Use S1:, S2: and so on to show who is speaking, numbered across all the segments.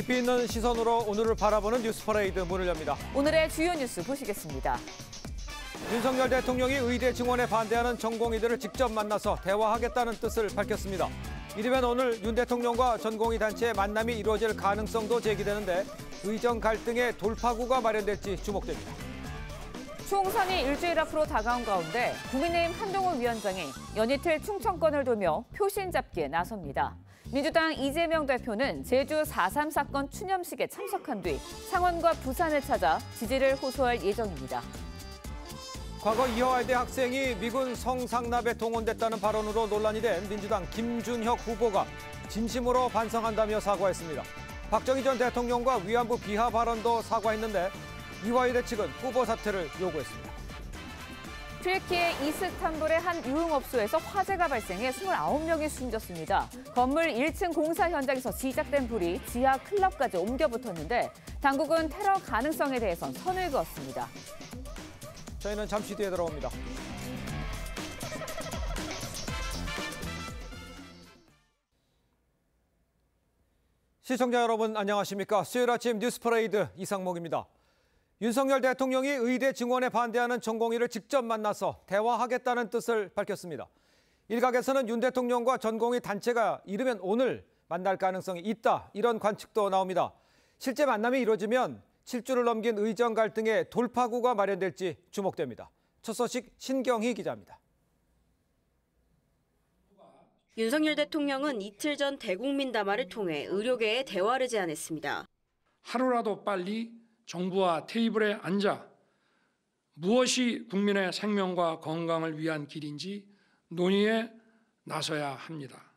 S1: 깊이 있는 시선으로 오늘을 바라보는 뉴스퍼레이드 문을 엽니다.
S2: 오늘의 주요 뉴스 보시겠습니다.
S1: 윤석열 대통령이 의대 증원에 반대하는 전공의들을 직접 만나서 대화하겠다는 뜻을 밝혔습니다. 이르면 오늘 윤 대통령과 전공의 단체의 만남이 이루어질 가능성도 제기되는데 의정 갈등의 돌파구가 마련될지 주목됩니다.
S2: 총선이 일주일 앞으로 다가온 가운데 국민의힘 한동훈 위원장이 연이틀 충청권을 돌며 표신 잡기에 나섭니다. 민주당 이재명 대표는 제주 4.3 사건 추념식에 참석한 뒤 창원과 부산을 찾아 지지를 호소할 예정입니다.
S1: 과거 이화여대 학생이 미군 성상납에 동원됐다는 발언으로 논란이 된 민주당 김준혁 후보가 진심으로 반성한다며 사과했습니다. 박정희 전 대통령과 위안부 비하 발언도 사과했는데 이화여대 측은 후보 사퇴를 요구했습니다.
S2: 튀르키예 이스탄불의 한 유흥업소에서 화재가 발생해 29명이 숨졌습니다. 건물 1층 공사 현장에서 시작된 불이 지하 클럽까지 옮겨 붙었는데 당국은 테러 가능성에 대해선 선을 그었습니다.
S1: 저희는 잠시 뒤에 돌아옵니다. 시청자 여러분 안녕하십니까? 수요일 아침 뉴스퍼레이드 이상목입니다. 윤석열 대통령이 의대 증원에 반대하는 전공의를 직접 만나서 대화하겠다는 뜻을 밝혔습니다. 일각에서는 윤 대통령과 전공의 단체가 이르면 오늘 만날 가능성이 있다, 이런 관측도 나옵니다. 실제 만남이 이루어지면 7주를 넘긴 의정 갈등의 돌파구가 마련될지 주목됩니다. 첫 소식 신경희 기자입니다.
S3: 윤석열 대통령은 이틀 전 대국민 담화를 통해 의료계에 대화를 제안했습니다.
S4: 하루라도 빨리 정부와 테이블에 앉아 무엇이 국민의 생명과 건강을 위한 길인지 논의에 나서야 합니다.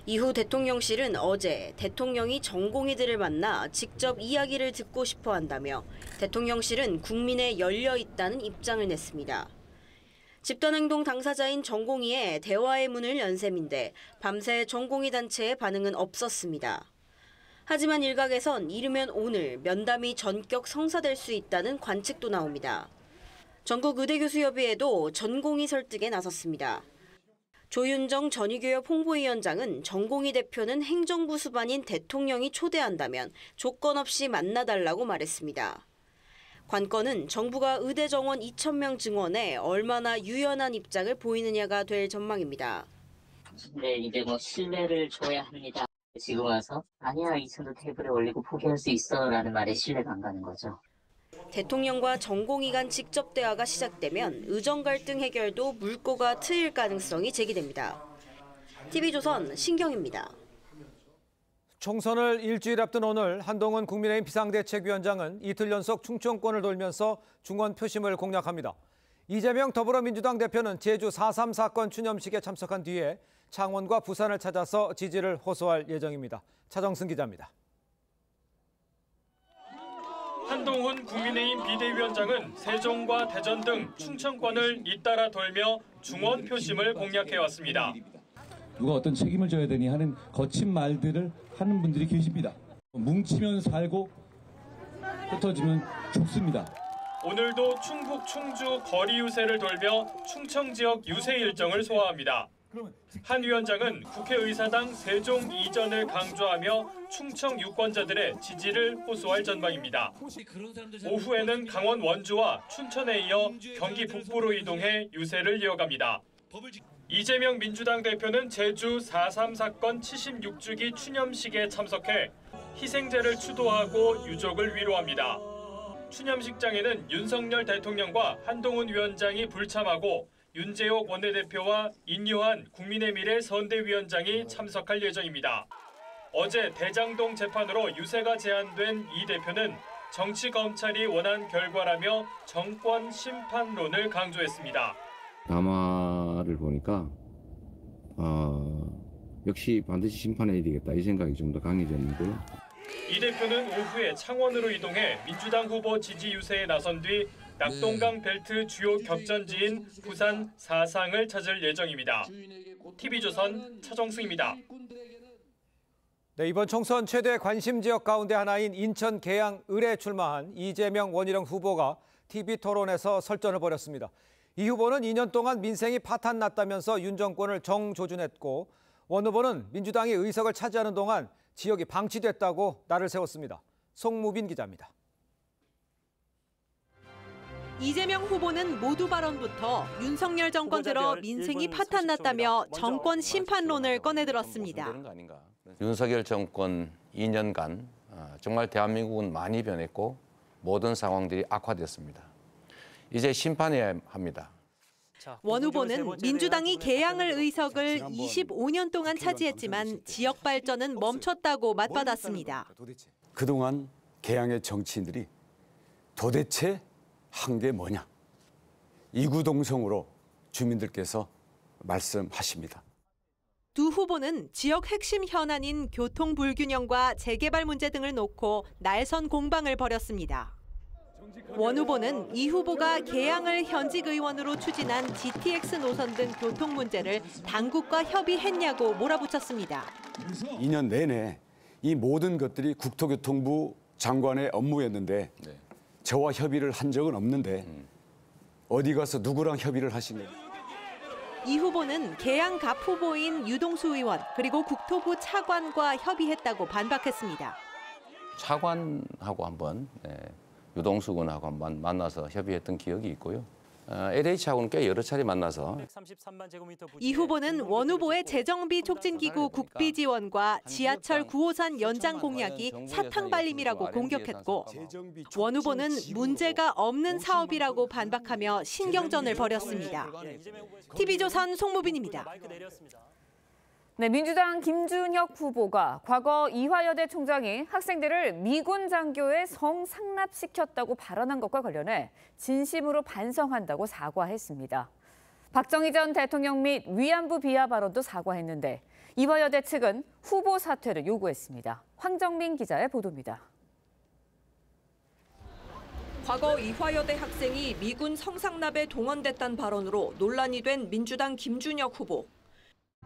S3: 이후 대통령실은 어제 대통령이 전공의들을 만나 직접 이야기를 듣고 싶어 한다며 대통령실은 국민에 열려 있다는 입장을 냈습니다. 집단행동 당사자인 전공의의 대화의 문을 연 셈인데 밤새 전공의 단체의 반응은 없었습니다. 하지만 일각에선 이르면 오늘 면담이 전격 성사될 수 있다는 관측도 나옵니다. 전국의대교수협의회도 전공의 설득에 나섰습니다. 조윤정 전의교협 홍보위원장은 전공의 대표는 행정부 수반인 대통령이 초대한다면 조건 없이 만나달라고 말했습니다. 관건은 정부가 의대 정원 2,000명 증원에 얼마나 유연한 입장을 보이느냐가 될 전망입니다.
S5: 근데 이제 신뢰를 줘야 합니다. 지금 와서 아니야, 이 정도 테이블에 올리고 포기할 수 있어라는 말에 신뢰가 안 가는 거죠.
S3: 대통령과 전공의 간 직접 대화가 시작되면 의정 갈등 해결도 물꼬가 트일 가능성이 제기됩니다. TV조선 신경입니다.
S1: 총선을 일주일 앞둔 오늘 한동훈 국민의힘 비상대책위원장은 이틀 연속 충청권을 돌면서 중원 표심을 공략합니다. 이재명 더불어민주당 대표는 제주 4.3 사건 추념식에 참석한 뒤에 창원과 부산을 찾아서 지지를 호소할 예정입니다. 차정승 기자입니다.
S6: 한동훈 국민의힘 비대위원장은 세종과 대전 등 충청권을 잇따라 돌며 중원 표심을 공략해왔습니다.
S7: 누가 어떤 책임을 져야 되니 하는 거친 말들을 하는 분들이 계십니다. 뭉치면 살고 흩어지면 죽습니다.
S6: 오늘도 충북 충주 거리 유세를 돌며 충청 지역 유세 일정을 소화합니다. 한 위원장은 국회의사당 세종 이전을 강조하며 충청 유권자들의 지지를 호소할 전망입니다. 오후에는 강원 원주와 춘천에 이어 경기 북부로 이동해 유세를 이어갑니다. 이재명 민주당 대표는 제주 4.3 사건 76주기 추념식에 참석해 희생자를 추도하고 유족을 위로합니다. 추념식장에는 윤석열 대통령과 한동훈 위원장이 불참하고 윤재옥 원내대표와 인유한 국민의미래 선대위원장이 참석할 예정입니다. 어제 대장동 재판으로 유세가 제한된 이 대표는 정치검찰이 원한 결과라며 정권 심판론을 강조했습니다.
S8: 담화를 보니까 역시 반드시 심판해야 되겠다, 이 생각이 좀 더 강해졌는데요.
S6: 이 대표는 오후에 창원으로 이동해 민주당 후보 지지 유세에 나선 뒤 낙동강 벨트 주요 격전지인 부산 사상을 찾을 예정입니다. TV조선 차정승입니다.
S1: 네, 이번 총선 최대 관심 지역 가운데 하나인 인천 계양 을에 출마한 이재명 원희룡 후보가 TV토론에서 설전을 벌였습니다. 이 후보는 2년 동안 민생이 파탄났다면서 윤 정권을 정조준했고 원 후보는 민주당이 의석을 차지하는 동안 지역이 방치됐다고 날을 세웠습니다. 송무빈 기자입니다.
S9: 이재명 후보는 모두 발언부터 윤석열 정권 들어 민생이 파탄났다며 정권 심판론을 꺼내들었습니다.
S8: 윤석열 정권 2년간 정말 대한민국은 많이 변했고 모든 상황들이 악화됐습니다. 이제 심판해야 합니다.
S9: 원 후보는 민주당이 개항을 의석을 25년 동안 차지했지만 지역 발전은 멈췄다고 맞받았습니다.
S10: 그동안 개항의 정치인들이 도대체 한 게 뭐냐? 이구동성으로 주민들께서 말씀하십니다.
S9: 두 후보는 지역 핵심 현안인 교통 불균형과 재개발 문제 등을 놓고 날선 공방을 벌였습니다. 원 후보는 이 후보가 개항을 현직 의원으로 추진한 GTX 노선 등 교통 문제를 당국과 협의했냐고 몰아붙였습니다.
S10: 2년 내내 이 모든 것들이 국토교통부 장관의 업무였는데 저와 협의를 한 적은 없는데 어디 가서 누구랑 협의를 하신 거예요?
S9: 이 후보는 개항 갑 후보인 유동수 의원 그리고 국토부 차관과 협의했다고 반박했습니다.
S8: 차관하고 한번 유동수 군하고 한번 만나서 협의했던 기억이 있고요. LH하고는 꽤 여러 차례 만나서
S9: 이 후보는 원 후보의 재정비 촉진기구 국비 지원과 지하철 9호선 연장 공약이 사탕발림이라고 공격했고 원 후보는 문제가 없는 사업이라고 반박하며 신경전을 벌였습니다. TV조선 송무빈입니다.
S2: 네, 민주당 김준혁 후보가 과거 이화여대 총장이 학생들을 미군 장교에 성상납시켰다고 발언한 것과 관련해 진심으로 반성한다고 사과했습니다. 박정희 전 대통령 및 위안부 비하 발언도 사과했는데 이화여대 측은 후보 사퇴를 요구했습니다. 황정민 기자의 보도입니다.
S11: 과거 이화여대 학생이 미군 성상납에 동원됐다는 발언으로 논란이 된 민주당 김준혁 후보.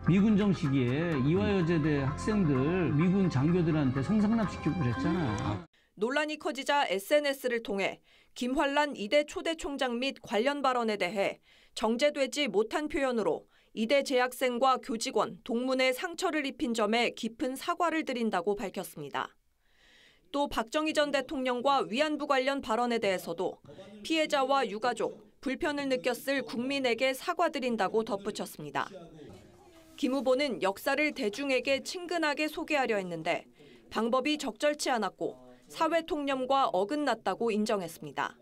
S12: 미군 정시기에 이화여제대 학생들 미군 장교들한테 성상납시키고 그랬잖아.
S11: 논란이 커지자 SNS를 통해 김환란 이대 초대 총장 및 관련 발언에 대해 정제되지 못한 표현으로 이대 재학생과 교직원, 동문에 상처를 입힌 점에 깊은 사과를 드린다고 밝혔습니다. 또 박정희 전 대통령과 위안부 관련 발언에 대해서도 피해자와 유가족, 불편을 느꼈을 국민에게 사과드린다고 덧붙였습니다. 김 후보는 역사를 대중에게 친근하게 소개하려 했는데 방법이 적절치 않았고 사회 통념과 어긋났다고 인정했습니다.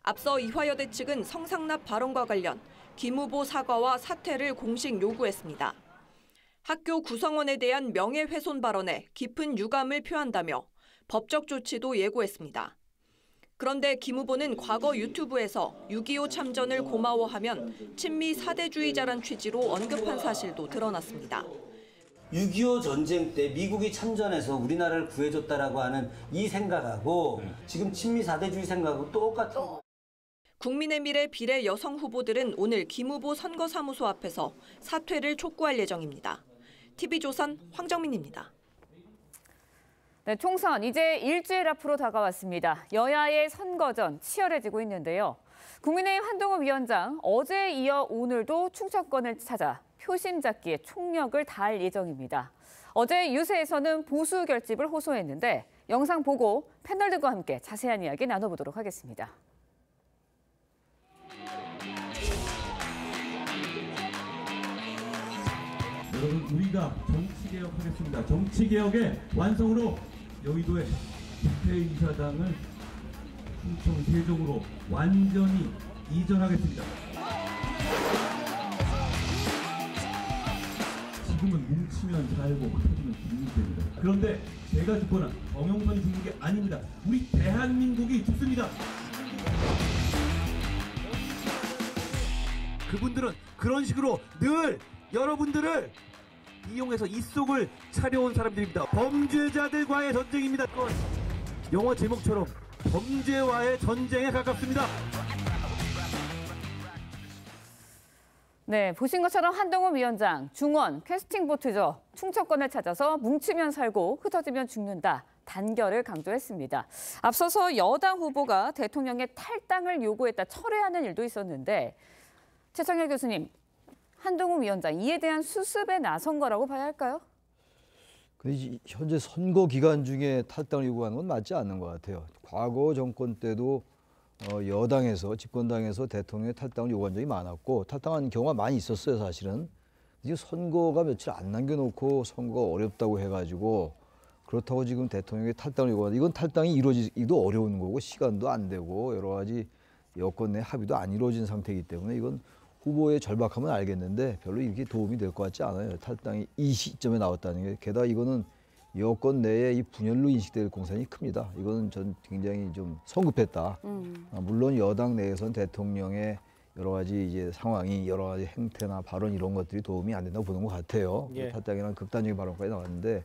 S11: 앞서 이화여대 측은 성상납 발언과 관련 김 후보 사과와 사퇴를 공식 요구했습니다. 학교 구성원에 대한 명예훼손 발언에 깊은 유감을 표한다며 법적 조치도 예고했습니다. 그런데 김 후보는 과거 유튜브에서 6.25 참전을 고마워하면 친미 사대주의자란 취지로 언급한 사실도 드러났습니다.
S13: 6.25 전쟁 때 미국이 참전해서 우리나라를 구해줬다라고 하는 이 생각하고 지금 친미 사대주의 생각하고 똑같은 거.
S11: 국민의 미래 비례 여성 후보들은 오늘 김 후보 선거사무소 앞에서 사퇴를 촉구할 예정입니다. TV조선 황정민입니다.
S2: 네, 총선 이제 일주일 앞으로 다가왔습니다. 여야의 선거전 치열해지고 있는데요. 국민의힘 한동훈 위원장 어제에 이어 오늘도 충청권을 찾아 표심 잡기에 총력을 다할 예정입니다. 어제 유세에서는 보수 결집을 호소했는데 영상 보고 패널들과 함께 자세한 이야기 나눠보도록 하겠습니다.
S7: 여러분, 우리가 정치개혁하겠습니다. 정치개혁의 완성으로 여의도의 국회의사당을 충청 세종으로 완전히 이전하겠습니다. 지금은 뭉치면 살고 흩어지면 죽는 때입니다. 그런데 제가 죽거나 정영선이 죽는 게 아닙니다. 우리 대한민국이 죽습니다.
S14: 그분들은 그런 식으로 늘 여러분들을 이용해서 입속을 차려온 사람들입니다. 범죄자들과의 전쟁입니다. 영화 제목처럼 범죄와의 전쟁에 가깝습니다.
S2: 네, 보신 것처럼 한동훈 위원장, 중원, 캐스팅보트죠. 충청권을 찾아서 뭉치면 살고 흩어지면 죽는다. 단결을 강조했습니다. 앞서서 여당 후보가 대통령의 탈당을 요구했다 철회하는 일도 있었는데 최창렬 교수님, 한동훈 위원장 이에 대한 수습에 나선 거라고 봐야 할까요?
S15: 근데 현재 선거 기간 중에 탈당을 요구하는 건 맞지 않는 것 같아요. 과거 정권 때도 여당에서 집권당에서 대통령의 탈당을 요구한 적이 많았고 탈당한 경우가 많이 있었어요, 사실은. 지금 선거가 며칠 안 남겨놓고 선거 어렵다고 해가지고 그렇다고 지금 대통령의 탈당을 요구하는 이건 탈당이 이루어지기도 어려운 거고 시간도 안 되고 여러 가지 여권 내 합의도 안 이루어진 상태이기 때문에 이건 후보의 절박함은 알겠는데 별로 이렇게 도움이 될 것 같지 않아요. 탈당이 이 시점에 나왔다는 게. 게다가 이거는 여권 내에 이 분열로 인식될 공산이 큽니다. 이거는 전 굉장히 좀 성급했다. 물론 여당 내에서는 대통령의 여러 가지 이제 상황이 여러 가지 행태나 발언 이런 것들이 도움이 안 된다고 보는 것 같아요.
S1: 예.
S15: 탈당이라는 극단적인 발언까지 나왔는데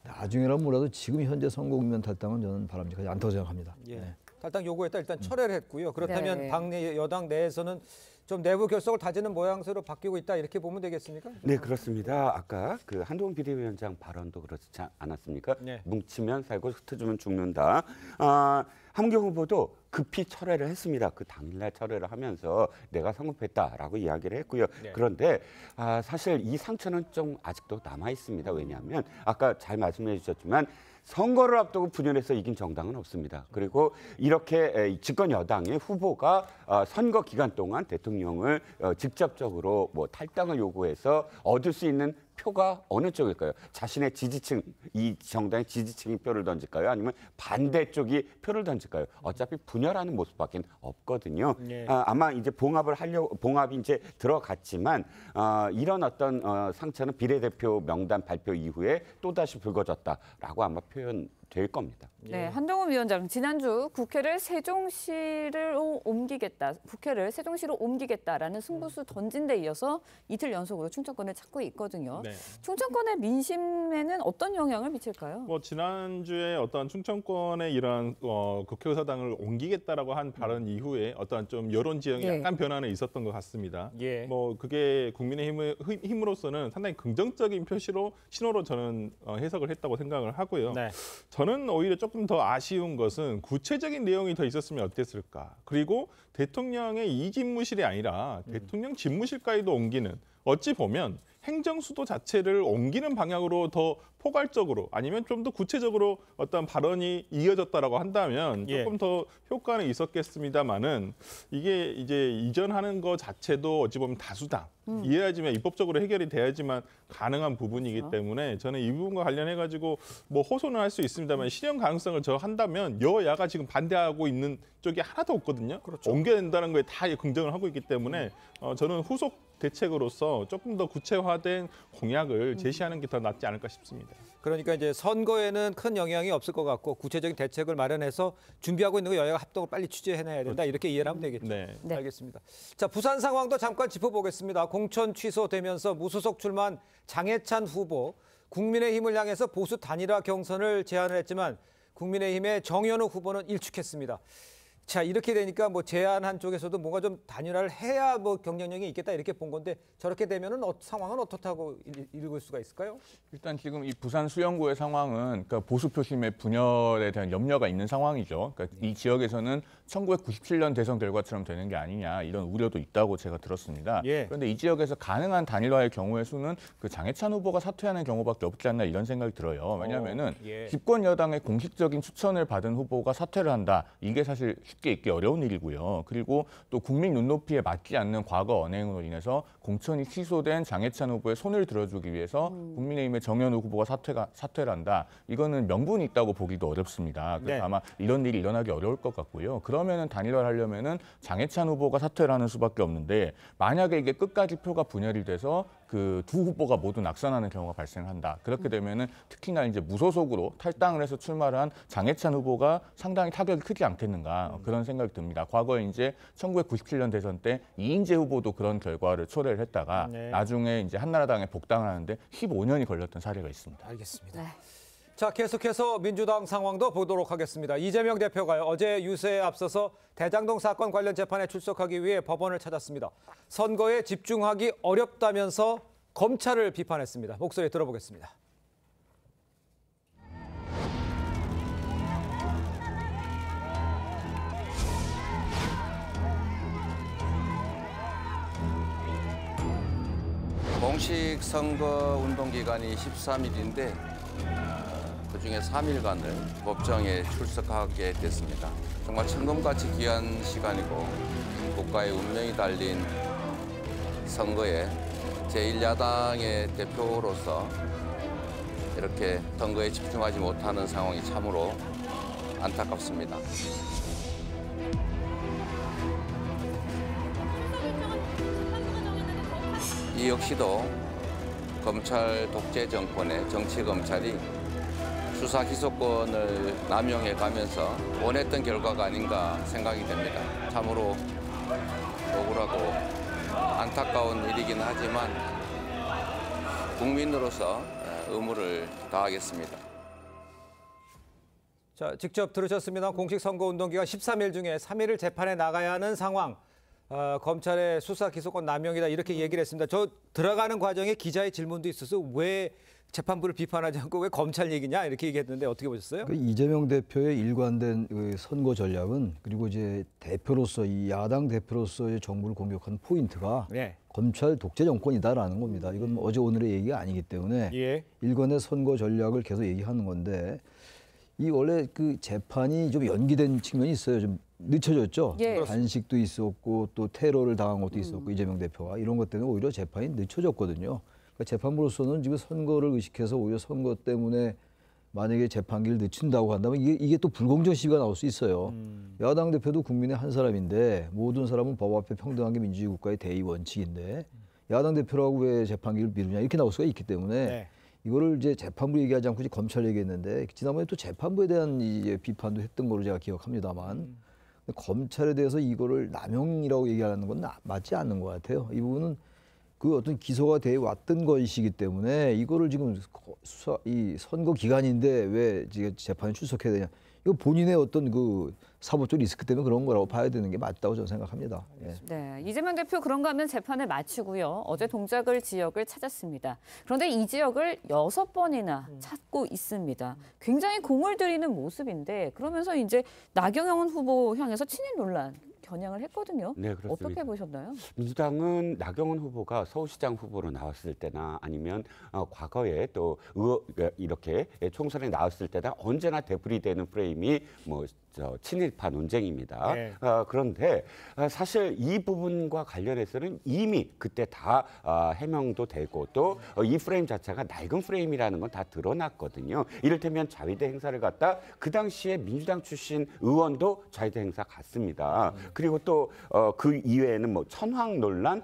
S15: 나중에라면 몰라도 지금 현재 선거 국면 탈당은 저는 바람직하지 않다고 생각합니다.
S1: 예.
S15: 네.
S1: 탈당 요구했다 일단 철회를 했고요. 그렇다면
S2: 네.
S1: 당내 여당 내에서는 좀 내부 결속을 다지는 모양새로 바뀌고 있다 이렇게 보면 되겠습니까?
S16: 네, 그렇습니다. 아까 그 한동훈 비대위원장 발언도 그렇지 않았습니까?
S1: 네.
S16: 뭉치면 살고 흩어지면 죽는다. 함경 후보도 급히 철회를 했습니다. 그 당일날 철회를 하면서 내가 성급했다라고 이야기를 했고요.
S1: 네.
S16: 그런데 사실 이 상처는 좀 아직도 남아 있습니다. 왜냐하면 아까 잘 말씀해 주셨지만 선거를 앞두고 분열해서 이긴 정당은 없습니다. 그리고 이렇게 집권 여당의 후보가 선거 기간 동안 대통령을 직접적으로 뭐 탈당을 요구해서 얻을 수 있는 표가 어느 쪽일까요? 자신의 지지층, 이 정당의 지지층이 표를 던질까요? 아니면 반대쪽이 표를 던질까요? 어차피 분열하는 모습밖에 없거든요.
S1: 네.
S16: 아마 이제 봉합이 이제 들어갔지만 이런 어떤 상처는 비례대표 명단 발표 이후에 또다시 불거졌다라고 아마 표현될 겁니다.
S2: 네, 한동훈 위원장 지난주 국회를 세종시로 옮기겠다라는 승부수 던진 데 이어서 이틀 연속으로 충청권을 찾고 있거든요.
S17: 네.
S2: 충청권의 민심에는 어떤 영향을 미칠까요?
S17: 뭐 지난주에 어떤 충청권의 이런 국회의사당을 옮기겠다라고 한 발언 이후에 어떤 좀 여론 지형이
S2: 예.
S17: 약간 변화는 있었던 것 같습니다.
S1: 예.
S17: 뭐 그게 국민의힘으로서는 상당히 긍정적인 신호로 저는 해석을 했다고 생각을 하고요.
S1: 네.
S17: 저는 오히려 조금 더 아쉬운 것은 구체적인 내용이 더 있었으면 어땠을까. 그리고 대통령의 이 집무실이 아니라 대통령 집무실까지도 옮기는 어찌 보면 행정수도 자체를 옮기는 방향으로 더 포괄적으로 아니면 좀 더 구체적으로 어떤 발언이 이어졌다라고 한다면
S1: 예.
S17: 조금 더 효과는 있었겠습니다만은 이게 이제 이전하는 거 자체도 어찌 보면 다수당 이해하지만 입법적으로 해결이 돼야지만 가능한 부분이기 때문에 저는 이 부분과 관련해 가지고 뭐 호소는 할 수 있습니다만 실현 가능성을 한다면 여야가 지금 반대하고 있는 쪽이 하나도 없거든요.
S1: 그렇죠.
S17: 옮겨야 된다는 거에 다 긍정을 하고 있기 때문에 저는 후속 대책으로서 조금 더 구체화된 공약을 제시하는 게 더 낫지 않을까 싶습니다.
S1: 그러니까 이제 선거에는 큰 영향이 없을 것 같고 구체적인 대책을 마련해서 준비하고 있는 거 여야가 합동으로 빨리 취재해내야 된다 이렇게 이해를 하면 되겠죠.
S17: 네.
S2: 네.
S1: 알겠습니다. 자, 부산 상황도 잠깐 짚어보겠습니다. 공천 취소되면서 무소속 출마한 장해찬 후보 국민의힘을 향해서 보수 단일화 경선을 제안을 했지만 국민의힘의 정현우 후보는 일축했습니다. 자, 이렇게 되니까 뭐 제안한 쪽에서도 뭔가 좀 단일화를 해야 뭐 경쟁력이 있겠다 이렇게 본 건데 저렇게 되면은 상황은 어떻다고 읽을 수가 있을까요?
S18: 일단 지금 이 부산 수영구의 상황은 그러니까 보수 표심의 분열에 대한 염려가 있는 상황이죠. 그러니까 이 지역에서는 1997년 대선 결과처럼 되는 게 아니냐 이런 우려도 있다고 제가 들었습니다.
S1: 예.
S18: 그런데 이 지역에서 가능한 단일화의 경우의 수는 그 장해찬 후보가 사퇴하는 경우밖에 없지 않나 이런 생각이 들어요. 왜냐하면은
S1: 예.
S18: 집권 여당의 공식적인 추천을 받은 후보가 사퇴를 한다. 이게 사실 쉽게 있기 어려운 일이고요. 그리고 또 국민 눈높이에 맞지 않는 과거 언행으로 인해서 공천이 취소된 장해찬 후보의 손을 들어주기 위해서 국민의힘의 정현우 후보가 사퇴를 한다. 이거는 명분이 있다고 보기도 어렵습니다. 그래서
S1: 네.
S18: 아마 이런 일이 일어나기 어려울 것 같고요. 그러면은 단일화를 하려면은 장해찬 후보가 사퇴를 하는 수밖에 없는데 만약에 이게 끝까지 표가 분열이 돼서 그 두 후보가 모두 낙선하는 경우가 발생한다. 그렇게 되면은 특히나 이제 무소속으로 탈당을 해서 출마를 한 장해찬 후보가 상당히 타격이 크지 않겠는가 그런 생각이 듭니다. 과거에 이제 1997년 대선 때 이인재 후보도 그런 결과를 초래를 했다가
S1: 네.
S18: 나중에 이제 한나라당에 복당을 하는데 15년이 걸렸던 사례가 있습니다.
S1: 알겠습니다. 자, 계속해서 민주당 상황도 보도록 하겠습니다. 이재명 대표가 어제 유세에 앞서서 대장동 사건 관련 재판에 출석하기 위해 법원을 찾았습니다. 선거에 집중하기 어렵다면서 검찰을 비판했습니다. 목소리 들어보겠습니다.
S8: 공식 선거 운동 기간이 13일인데 그중에 3일간을 법정에 출석하게 됐습니다. 정말 천금같이 귀한 시간이고 국가의 운명이 달린 선거에 제1야당의 대표로서 이렇게 선거에 집중하지 못하는 상황이 참으로 안타깝습니다. 이 역시도 검찰 독재 정권의 정치검찰이 수사 기소권을 남용해가면서 원했던 결과가 아닌가 생각이 됩니다. 참으로 억울하고 안타까운 일이긴 하지만 국민으로서 의무를 다하겠습니다.
S1: 자, 직접 들으셨습니다. 공식 선거운동기간 13일 중에 3일을 재판에 나가야 하는 상황. 검찰의 수사 기소권 남용이다 이렇게 얘기를 했습니다. 저 들어가는 과정에 기자의 질문도 있어서 왜 재판부를 비판하지 않고 왜 검찰 얘기냐 이렇게 얘기했는데 어떻게 보셨어요?
S15: 이재명 대표의 일관된 선거 전략은 그리고 이제 대표로서 이 야당 대표로서의 정부를 공격한 포인트가
S1: 네.
S15: 검찰 독재 정권이다라는 겁니다. 이건 어제 오늘의 얘기가 아니기 때문에 일관의 선거 전략을 계속 얘기하는 건데 이 원래 그 재판이 좀 연기된 측면이 있어요. 좀 늦춰졌죠. 단식도 있었고 또 테러를 당한 것도 있었고 이재명 대표가 이런 것 때문에 오히려 재판이 늦춰졌거든요. 그러니까 재판부로서는 지금 선거를 의식해서 오히려 선거 때문에 만약에 재판기를 늦춘다고 한다면 이게 또 불공정 시비가 나올 수 있어요. 야당 대표도 국민의 한 사람인데 모든 사람은 법 앞에 평등한 게 민주주의 국가의 대의 원칙인데 야당 대표라고 왜 재판기를 미루냐 이렇게 나올 수가 있기 때문에 이거를 이제 재판부 얘기하지 않고 이제 검찰 얘기했는데 지난번에 또 재판부에 대한 이제 비판도 했던 걸로 제가 기억합니다만 검찰에 대해서 이거를 남용이라고 얘기하는 건 맞지 않는 것 같아요. 이 부분은 그 어떤 기소가 돼 왔던 것이기 때문에 이거를 지금 이 선거 기간인데 왜 지금 재판에 출석해야 되냐. 이거 본인의 어떤 그 사법적 리스크 때문에 그런 거라고 봐야 되는 게 맞다고 저는 생각합니다.
S2: 네, 이재명 대표 그런가 하면 재판을 마치고요. 어제 동작을 지역을 찾았습니다. 그런데 이 지역을 6번이나 찾고 있습니다. 굉장히 공을 들이는 모습인데 그러면서 이제 나경원 후보 향해서 친일 논란 겨냥을 했거든요.
S16: 네, 그렇습니다.
S2: 어떻게 보셨나요?
S16: 민주당은 나경원 후보가 서울시장 후보로 나왔을 때나 아니면 과거에 또 이렇게 총선에 나왔을 때나 언제나 되풀이되는 프레임이 친일파 논쟁입니다. 그런데 사실 이 부분과 관련해서는 이미 그때 다 해명도 되고 또 이 프레임 자체가 낡은 프레임이라는 건 다 드러났거든요. 이를테면 자위대 행사를 갔다 그 당시에 민주당 출신 의원도 자위대 행사 갔습니다. 그리고 또 그 이외에는 천황 논란.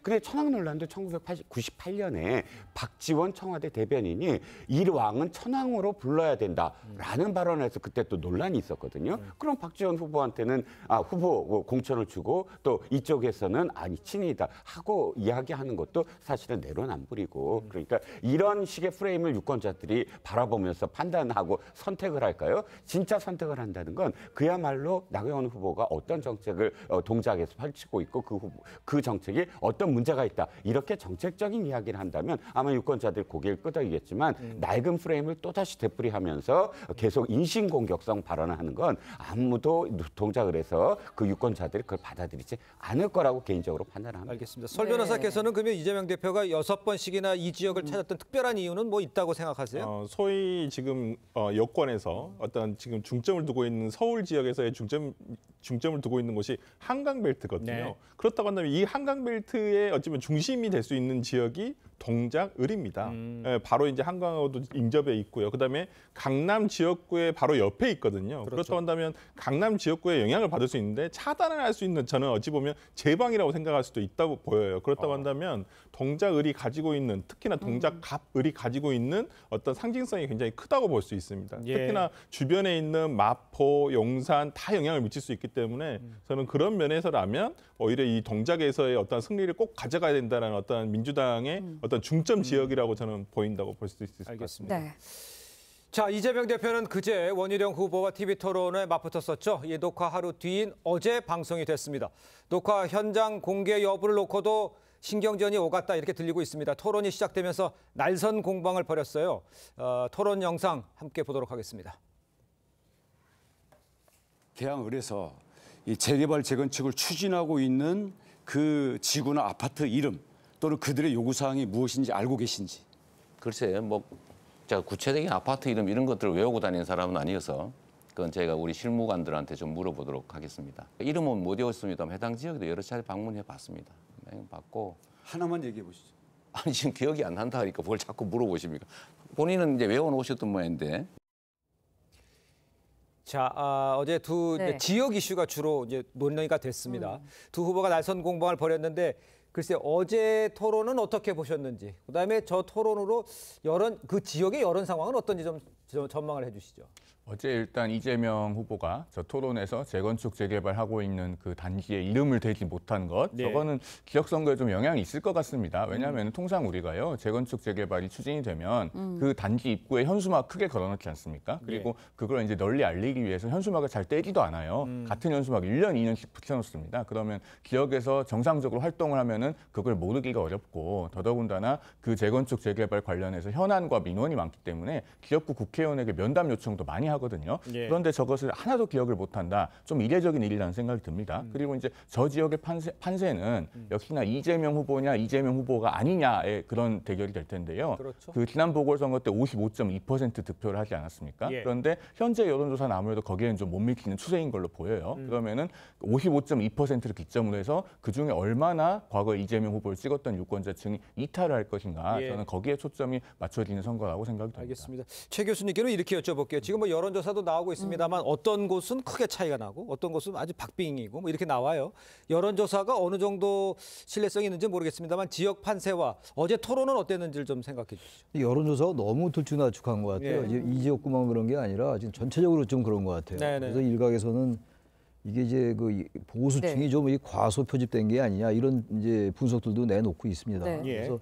S16: 근데 천황 논란도 1998년에 박지원 청와대 대변인이 이 왕은 천황으로 불러야 된다라는 발언에서 그때 또 논란이 있었거든요. 그럼 박지원 후보한테는 후보 공천을 주고 또 이쪽에서는 아니 친이다 하고 이야기하는 것도 사실은 내로남불이고 그러니까 이런 식의 프레임을 유권자들이 바라보면서 판단하고 선택을 할까요? 진짜 선택을 한다는 건 그야말로 나경원 후보가 어떤 정책을 동작에서 펼치고 있고 그 정책이 어떤 문제가 있다 이렇게 정책적인 이야기를 한다면 아마 유권자들 고개를 끄덕이겠지만 낡은 프레임을 또다시 되풀이하면서 계속 인신공격성 발언을 하는 건 아무도 동작을 해서 그 유권자들이 그걸 받아들이지 않을 거라고 개인적으로 판단합니다.
S1: 알겠습니다. 설 변호사께서는 그러면 이재명 대표가 6번씩이나 이 지역을 찾았던 특별한 이유는 뭐 있다고 생각하세요?
S17: 소위 지금 여권에서 어떤 지금 중점을 두고 있는 서울 지역에서의 중점을 두고 있는 곳이 한강벨트거든요. 그렇다고 한다면 이 한강벨트의 어쩌면 중심이 될 수 있는 지역이 동작, 을입니다. 바로 이제 한강하고도 인접해 있고요. 그다음에 강남 지역구의 바로 옆에 있거든요. 그렇다고 한다면 강남 지역구에 영향을 받을 수 있는데 차단을 할 수 있는 저는 어찌 보면 제방이라고 생각할 수도 있다고 보여요. 그렇다고 한다면 동작, 을이 가지고 있는 특히나 동작, 갑, 을이 가지고 있는 어떤 상징성이 굉장히 크다고 볼 수 있습니다. 특히나 주변에 있는 마포, 용산 다 영향을 미칠 수 있기 때문에 저는 그런 면에서라면 오히려 이 동작에서의 어떤 승리를 꼭 가져가야 된다는 어떤 민주당의 어떤 중점 지역이라고 저는 보인다고 볼 수 있을 것 같습니다.
S1: 자, 이재명 대표는 그제 원희룡 후보와 TV토론에 맞붙었었죠. 이 녹화 하루 뒤인 어제 방송이 됐습니다. 녹화 현장 공개 여부를 놓고도 신경전이 오갔다 이렇게 들리고 있습니다. 토론이 시작되면서 날선 공방을 벌였어요. 토론 영상 함께 보도록 하겠습니다.
S10: 계양을에서 이 재개발 재건축을 추진하고 있는 그 지구나 아파트 이름 또는 그들의 요구사항이 무엇인지 알고 계신지.
S8: 글쎄요, 제가 구체적인 아파트 이름 이런 것들을 외우고 다니는 사람은 아니어서 그건 제가 우리 실무관들한테 좀 물어보도록 하겠습니다. 이름은 못 외웠습니다만 해당 지역에도 여러 차례 방문해 봤습니다. 봤고
S10: 하나만 얘기해 보시죠.
S8: 아니 지금 기억이 안 난다 하니까 뭘 자꾸 물어보십니까? 본인은 이제 외워놓으셨던 모양인데.
S1: 자, 어제 두
S2: 네.
S1: 이제 지역 이슈가 주로 이제 논의가 됐습니다. 두 후보가 날선 공방을 벌였는데 글쎄 어제 토론은 어떻게 보셨는지, 그다음에 저 토론으로 그 지역의 여론 상황은 어떤지 좀 전망을 해주시죠.
S18: 어제 일단 이재명 후보가 저 토론에서 재건축 재개발하고 있는 그 단지에 이름을 대지 못한 것,
S1: 네.
S18: 저거는 지역 선거에 좀 영향이 있을 것 같습니다. 왜냐하면 통상 우리가요 재건축 재개발이 추진이 되면 그 단지 입구에 현수막 크게 걸어놓지 않습니까? 그리고 그걸 이제 널리 알리기 위해서 현수막을 잘 떼지도 않아요. 같은 현수막 1년, 2년씩 붙여놓습니다. 그러면 지역에서 정상적으로 활동을 하면은 그걸 모르기가 어렵고, 더더군다나 그 재건축 재개발 관련해서 현안과 민원이 많기 때문에 지역구 국회의원에게 면담 요청도 많이 하거든요.
S1: 예.
S18: 그런데 저것을 하나도 기억을 못한다. 좀 이례적인 일이라는 생각이 듭니다. 그리고 이제 저 지역의 판세는 역시나 이재명 후보냐 이재명 후보가 아니냐의 그런 대결이 될 텐데요.
S1: 그렇죠.
S18: 그 지난 보궐선거 때 55.2% 득표를 하지 않았습니까?
S1: 예.
S18: 그런데 현재 여론조사는 아무래도 거기에는 좀 못 미치는 추세인 걸로 보여요. 그러면은 55.2%를 기점으로 해서 그중에 얼마나 과거 이재명 후보를 찍었던 유권자층이 이탈을 할 것인가,
S1: 예.
S18: 저는 거기에 초점이 맞춰지는 선거라고 생각이 듭니다.
S1: 알겠습니다. 최 교수님께는 이렇게 여쭤볼게요. 지금 뭐 여론조사도 나오고 있습니다만 어떤 곳은 크게 차이가 나고 어떤 곳은 아주 박빙이고 뭐 이렇게 나와요. 여론조사가 어느 정도 신뢰성이 있는지 모르겠습니다만 지역 판세와 어제 토론은 어땠는지를 좀 생각해 주시죠.
S15: 여론조사가 너무 들쭉날쭉한 것 같아요.
S1: 예.
S15: 이 지역구만 그런 게 아니라 지금 전체적으로 좀 그런 것 같아요.
S1: 네네.
S15: 그래서 일각에서는 이게 이제 그 보수층이
S2: 네.
S15: 좀 과소 표집된 게 아니냐 이런 이제 분석들도 내놓고 있습니다.
S2: 네.
S15: 그래서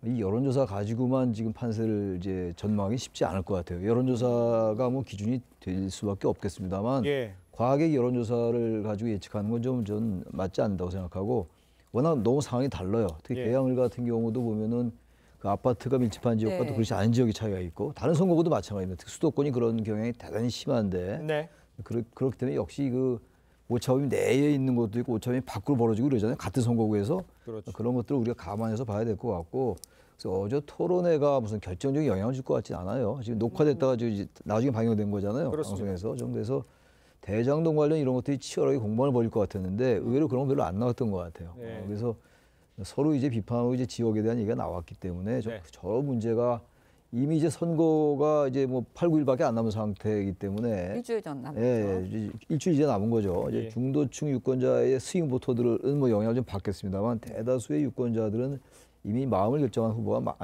S15: 이 여론조사 가지고만 지금 판세를 이제 전망하기 쉽지 않을 것 같아요. 여론조사가 뭐 기준이 될 수밖에 없겠습니다만
S1: 예.
S15: 과학의 여론조사를 가지고 예측하는 건 좀 맞지 않는다고 생각하고, 워낙 너무 상황이 달라요. 특히
S1: 예.
S15: 계양을 같은 경우도 보면은 그 아파트가 밀집한 지역과
S2: 네.
S15: 또 그렇지 않은 지역의 차이가 있고, 다른 선거구도 마찬가지입니다. 특히 수도권이 그런 경향이 대단히 심한데
S1: 네.
S15: 그렇기 때문에 역시 그 오차범위 내에 있는 것도 있고 오차범위 밖으로 벌어지고 이러잖아요. 같은 선거구에서.
S1: 그렇죠.
S15: 그런 것들을 우리가 감안해서 봐야 될 것 같고, 그래서 어제 토론회가 무슨 결정적인 영향을 줄 것 같지 않아요. 지금 녹화됐다가 이제 나중에 방영된 거잖아요.
S1: 그렇습니다.
S15: 방송에서. 정도에서 대장동 관련 이런 것들이 치열하게 공방을 벌일 것 같았는데 의외로 그런 건 별로 안 나왔던 것 같아요.
S1: 네.
S15: 그래서 서로 이제 비판하고 이제 지역에 대한 얘기가 나왔기 때문에
S1: 네.
S15: 저 문제가 이미 이제 선거가 이제 뭐 8, 9일밖에 안 남은 상태이기 때문에
S2: 일주일 전 남았죠.
S15: 예, 이제 일주일 이제 남은 거죠.
S1: 예.
S15: 이제 중도층 유권자의 스윙 보터들은 뭐 영향을 좀 받겠습니다만 대다수의 유권자들은 이미 마음을 결정한 후보가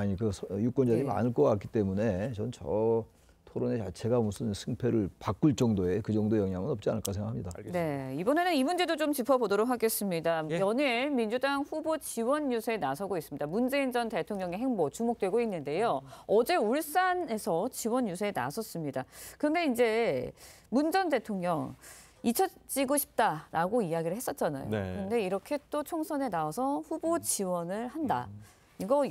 S15: 유권자들이
S2: 예.
S15: 많을 것 같기 때문에 전 저 토론회 자체가 무슨 승패를 바꿀 정도의 그 정도 영향은 없지 않을까 생각합니다.
S2: 네, 이번에는 이 문제도 좀 짚어보도록 하겠습니다.
S1: 예.
S2: 연일 민주당 후보 지원 유세에 나서고 있습니다. 문재인 전 대통령의 행보 주목되고 있는데요. 어제 울산에서 지원 유세에 나섰습니다. 그런데 이제 문 전 대통령 잊혀지고 싶다라고 이야기를 했었잖아요.
S17: 네.
S2: 그런데 이렇게 또 총선에 나와서 후보 지원을 한다. 이거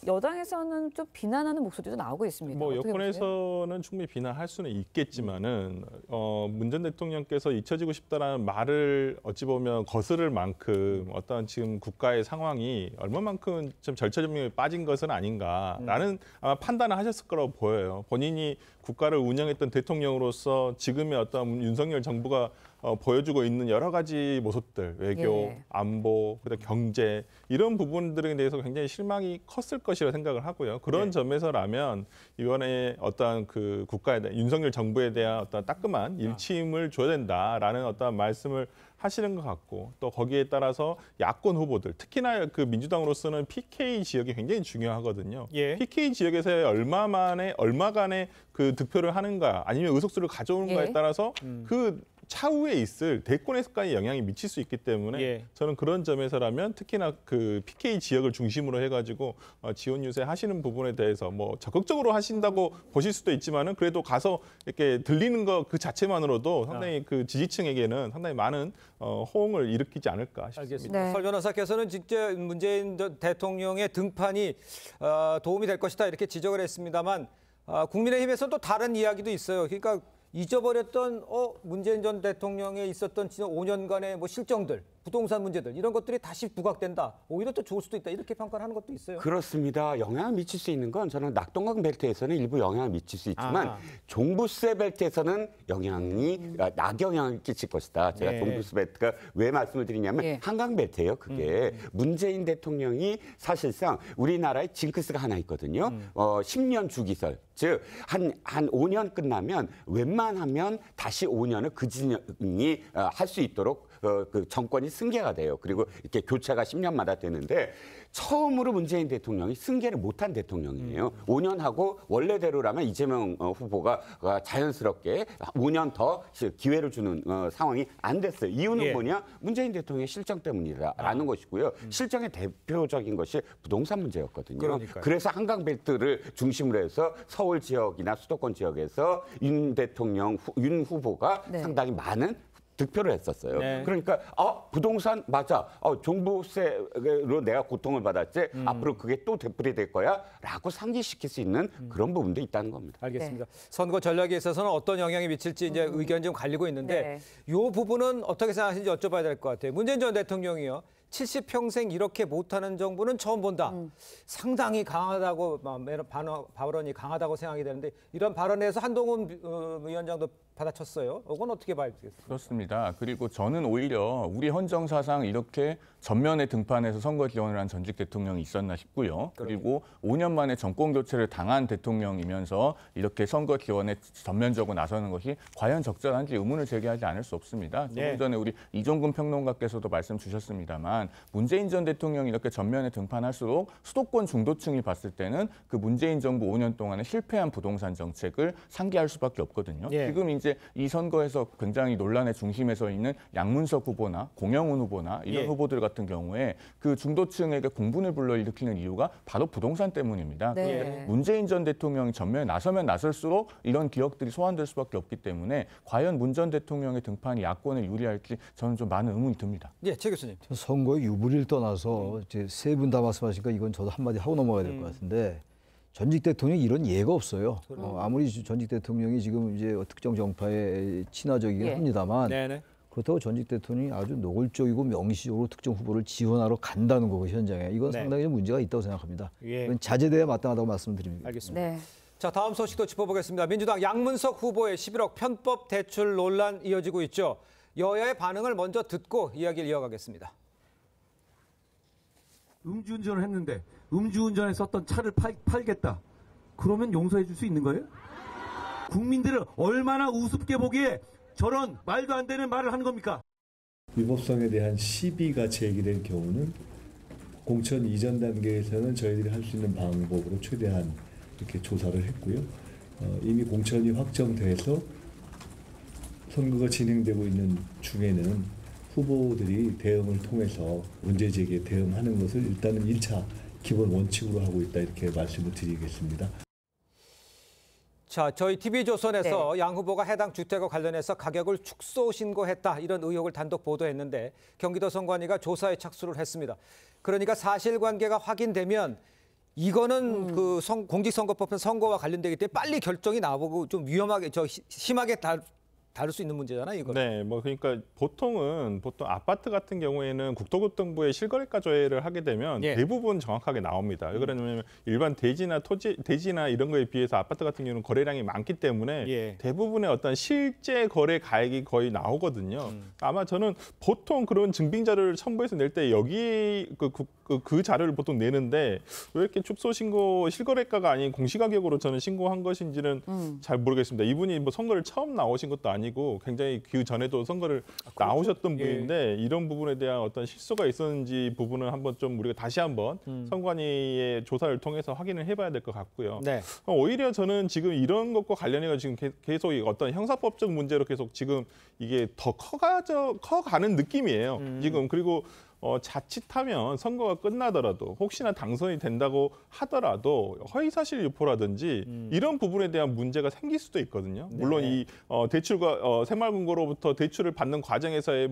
S2: 여당에서는 좀 비난하는 목소리도 나오고 있습니다.
S17: 뭐
S2: 어떻게 보세요?
S17: 여권에서는 충분히 비난할 수는 있겠지만은 문 전 대통령께서 잊혀지고 싶다라는 말을 어찌 보면 거스를 만큼 어떤 지금 국가의 상황이 얼마만큼 좀 절차점이 빠진 것은 아닌가라는 아마 판단을 하셨을 거라고 보여요. 본인이 국가를 운영했던 대통령으로서 지금의 어떤 윤석열 정부가 보여주고 있는 여러 가지 모습들, 외교,
S2: 예.
S17: 안보, 그다음 경제 이런 부분들에 대해서 굉장히 실망이 컸을 것이라 생각을 하고요. 그런 점에서라면 이번에 어떤 그 국가에 대한 윤석열 정부에 대한 어떤 따끔한 일침을 줘야 된다라는 어떤 말씀을 하시는 것 같고, 또 거기에 따라서 야권 후보들, 특히나 그 민주당으로서는 PK 지역이 굉장히 중요하거든요.
S1: 예.
S17: PK 지역에서의 얼마간의 그 득표를 하는가, 아니면 의석수를 가져오는가에
S2: 예.
S17: 따라서 그 차후에 있을 대권에서까지 영향이 미칠 수 있기 때문에
S1: 예.
S17: 저는 그런 점에서라면 특히나 그 PK 지역을 중심으로 해가지고 지원 유세 하시는 부분에 대해서 뭐 적극적으로 하신다고 보실 수도 있지만은 그래도 가서 이렇게 들리는 것 그 자체만으로도 상당히 그 지지층에게는 상당히 많은 호응을 일으키지 않을까 싶습니다.
S1: 알겠습니다.
S2: 네.
S1: 설 변호사께서는 진짜 문재인 대통령의 등판이 도움이 될 것이다 이렇게 지적을 했습니다만 국민의힘에서는 또 다른 이야기도 있어요. 그러니까 잊어버렸던 문재인 전 대통령에 있었던 지난 5년간의 뭐 실정들, 부동산 문제들 이런 것들이 다시 부각된다. 오히려 또 좋을 수도 있다. 이렇게 평가를 하는 것도 있어요.
S16: 그렇습니다. 영향을 미칠 수 있는 건 저는 낙동강 벨트에서는 일부 영향을 미칠 수 있지만 종부세 벨트에서는 낙영향을 끼칠 것이다. 제가 종부세 벨트가 왜 말씀을 드리냐면 한강 벨트예요. 그게 문재인 대통령이 사실상 우리나라에 징크스가 하나 있거든요. 10년 주기설. 즉 한 5년 끝나면 웬만하면 다시 5년을 그 진영이 할 수 있도록 그 정권이 승계가 돼요. 그리고 이렇게 교체가 10년마다 되는데 처음으로 문재인 대통령이 승계를 못한 대통령이에요. 5년 하고 원래대로라면 이재명 후보가 자연스럽게 5년 더 기회를 주는 상황이 안 됐어요. 이유는 뭐냐? 문재인 대통령의 실정 때문이다라는 것이고요. 실정의 대표적인 것이 부동산 문제였거든요.
S1: 그러니까요.
S16: 그래서 한강벨트를 중심으로 해서 서울 지역이나 수도권 지역에서 윤 대통령, 윤 후보가 상당히 많은 득표를 했었어요. 그러니까 부동산 맞아. 종부세로 내가 고통을 받았지. 앞으로 그게 또 되풀이될 거야. 라고 상기시킬 수 있는 그런 부분도 있다는 겁니다.
S1: 알겠습니다. 선거 전략에 있어서는 어떤 영향이 미칠지 이제 의견이 좀 갈리고 있는데 이 부분은 어떻게 생각하시는지 여쭤봐야 될 것 같아요. 문재인 전 대통령이요. 70평생 이렇게 못하는 정부는 처음 본다. 상당히 강하다고 발언이 강하다고 생각이 되는데 이런 발언에서 한동훈 위원장도 받아쳤어요. 이건 어떻게 봐야 되겠습니까?
S18: 그렇습니다. 그리고 저는 오히려 우리 헌정사상 이렇게 전면에 등판해서 선거 지원을 한 전직 대통령이 있었나 싶고요. 그리고 5년 만에 정권 교체를 당한 대통령이면서 이렇게 선거 지원에 전면적으로 나서는 것이 과연 적절한지 의문을 제기하지 않을 수 없습니다. 조금 전에 우리 이종근 평론가께서도 말씀 주셨습니다만 문재인 전 대통령이 이렇게 전면에 등판할수록 수도권 중도층이 봤을 때는 그 문재인 정부 5년 동안의 실패한 부동산 정책을 상기할 수밖에 없거든요. 지금 이제 이 선거에서 굉장히 논란의 중심에 서 있는 양문석 후보나 공영훈 후보나 이런 후보들 같은 경우에 그 중도층에게 공분을 불러일으키는 이유가 바로 부동산 때문입니다. 문재인 전 대통령이 전면에 나서면 나설수록 이런 기억들이 소환될 수밖에 없기 때문에 과연 문 전 대통령의 등판이 야권에 유리할지 저는 좀 많은 의문이 듭니다.
S1: 최 교수님.
S15: 선거의 유불리를 떠나서 이제 세 분 다 말씀하시니까 이건 저도 한마디 하고 넘어가야 될 것 같은데 전직 대통령이 이런 예가 없어요. 아무리 전직 대통령이 지금 이제 특정 정파에 친화적이긴 합니다만 그렇다고 전직 대통령이 아주 노골적이고 명시적으로 특정 후보를 지원하러 간다는 거고 현장에 이건 상당히 문제가 있다고 생각합니다. 이건 자제돼야 마땅하다고 말씀드립니다.
S1: 알겠습니다. 자, 다음 소식도 짚어보겠습니다. 민주당 양문석 후보의 11억 편법 대출 논란 이어지고 있죠. 여야의 반응을 먼저 듣고 이야기를 이어가겠습니다.
S14: 음주운전을 했는데 음주운전에 썼던 차를 팔겠다. 그러면 용서해 줄 수 있는 거예요? 국민들을 얼마나 우습게 보기에 저런 말도 안 되는 말을 하는 겁니까?
S19: 위법성에 대한 시비가 제기된 경우는 공천 이전 단계에서는 저희들이 할 수 있는 방법으로 최대한 이렇게 조사를 했고요. 이미 공천이 확정돼서 선거가 진행되고 있는 중에는 후보들이 대응을 통해서 문제 제기에 대응하는 것을 일단은 1차 기본 원칙으로 하고 있다 이렇게 말씀을 드리겠습니다.
S1: 자, 저희 TV조선에서 양 후보가 해당 주택과 관련해서 가격을 축소 신고했다 이런 의혹을 단독 보도했는데 경기도 선관위가 조사에 착수를 했습니다. 그러니까 사실관계가 확인되면 이거는 그 공직선거법은 선거와 관련되기 때문에 빨리 결정이 나오고 좀 위험하게 심하게 다룰 수 있는 문제잖아요, 이거.
S17: 네, 그러니까 보통 아파트 같은 경우에는 국토교통부에 실거래가 조회를 하게 되면 대부분 정확하게 나옵니다. 왜 그러냐면 일반 대지나 이런 거에 비해서 아파트 같은 경우는 거래량이 많기 때문에 대부분의 어떤 실제 거래 가액이 거의 나오거든요. 아마 저는 보통 그런 증빙 자료를 첨부해서 낼 때 여기 그 자료를 보통 내는데 왜 이렇게 축소 신고 실거래가가 아닌 공시가격으로 저는 신고한 것인지는 잘 모르겠습니다. 이분이 선거를 처음 나오신 것도 아니고 굉장히 그 전에도 선거를 나오셨던 분인데 이런 부분에 대한 어떤 실수가 있었는지 부분은 한번 좀 우리가 다시 한번 선관위의 조사를 통해서 확인을 해봐야 될 것 같고요. 오히려 저는 지금 이런 것과 관련해서 지금 계속 어떤 형사법적 문제로 계속 지금 이게 더 커가는 느낌이에요. 지금 그리고 자칫하면 선거가 끝나더라도 혹시나 당선이 된다고 하더라도 허위사실 유포라든지 이런 부분에 대한 문제가 생길 수도 있거든요. 물론 이 대출과 새마을금고로부터 대출을 받는 과정에서의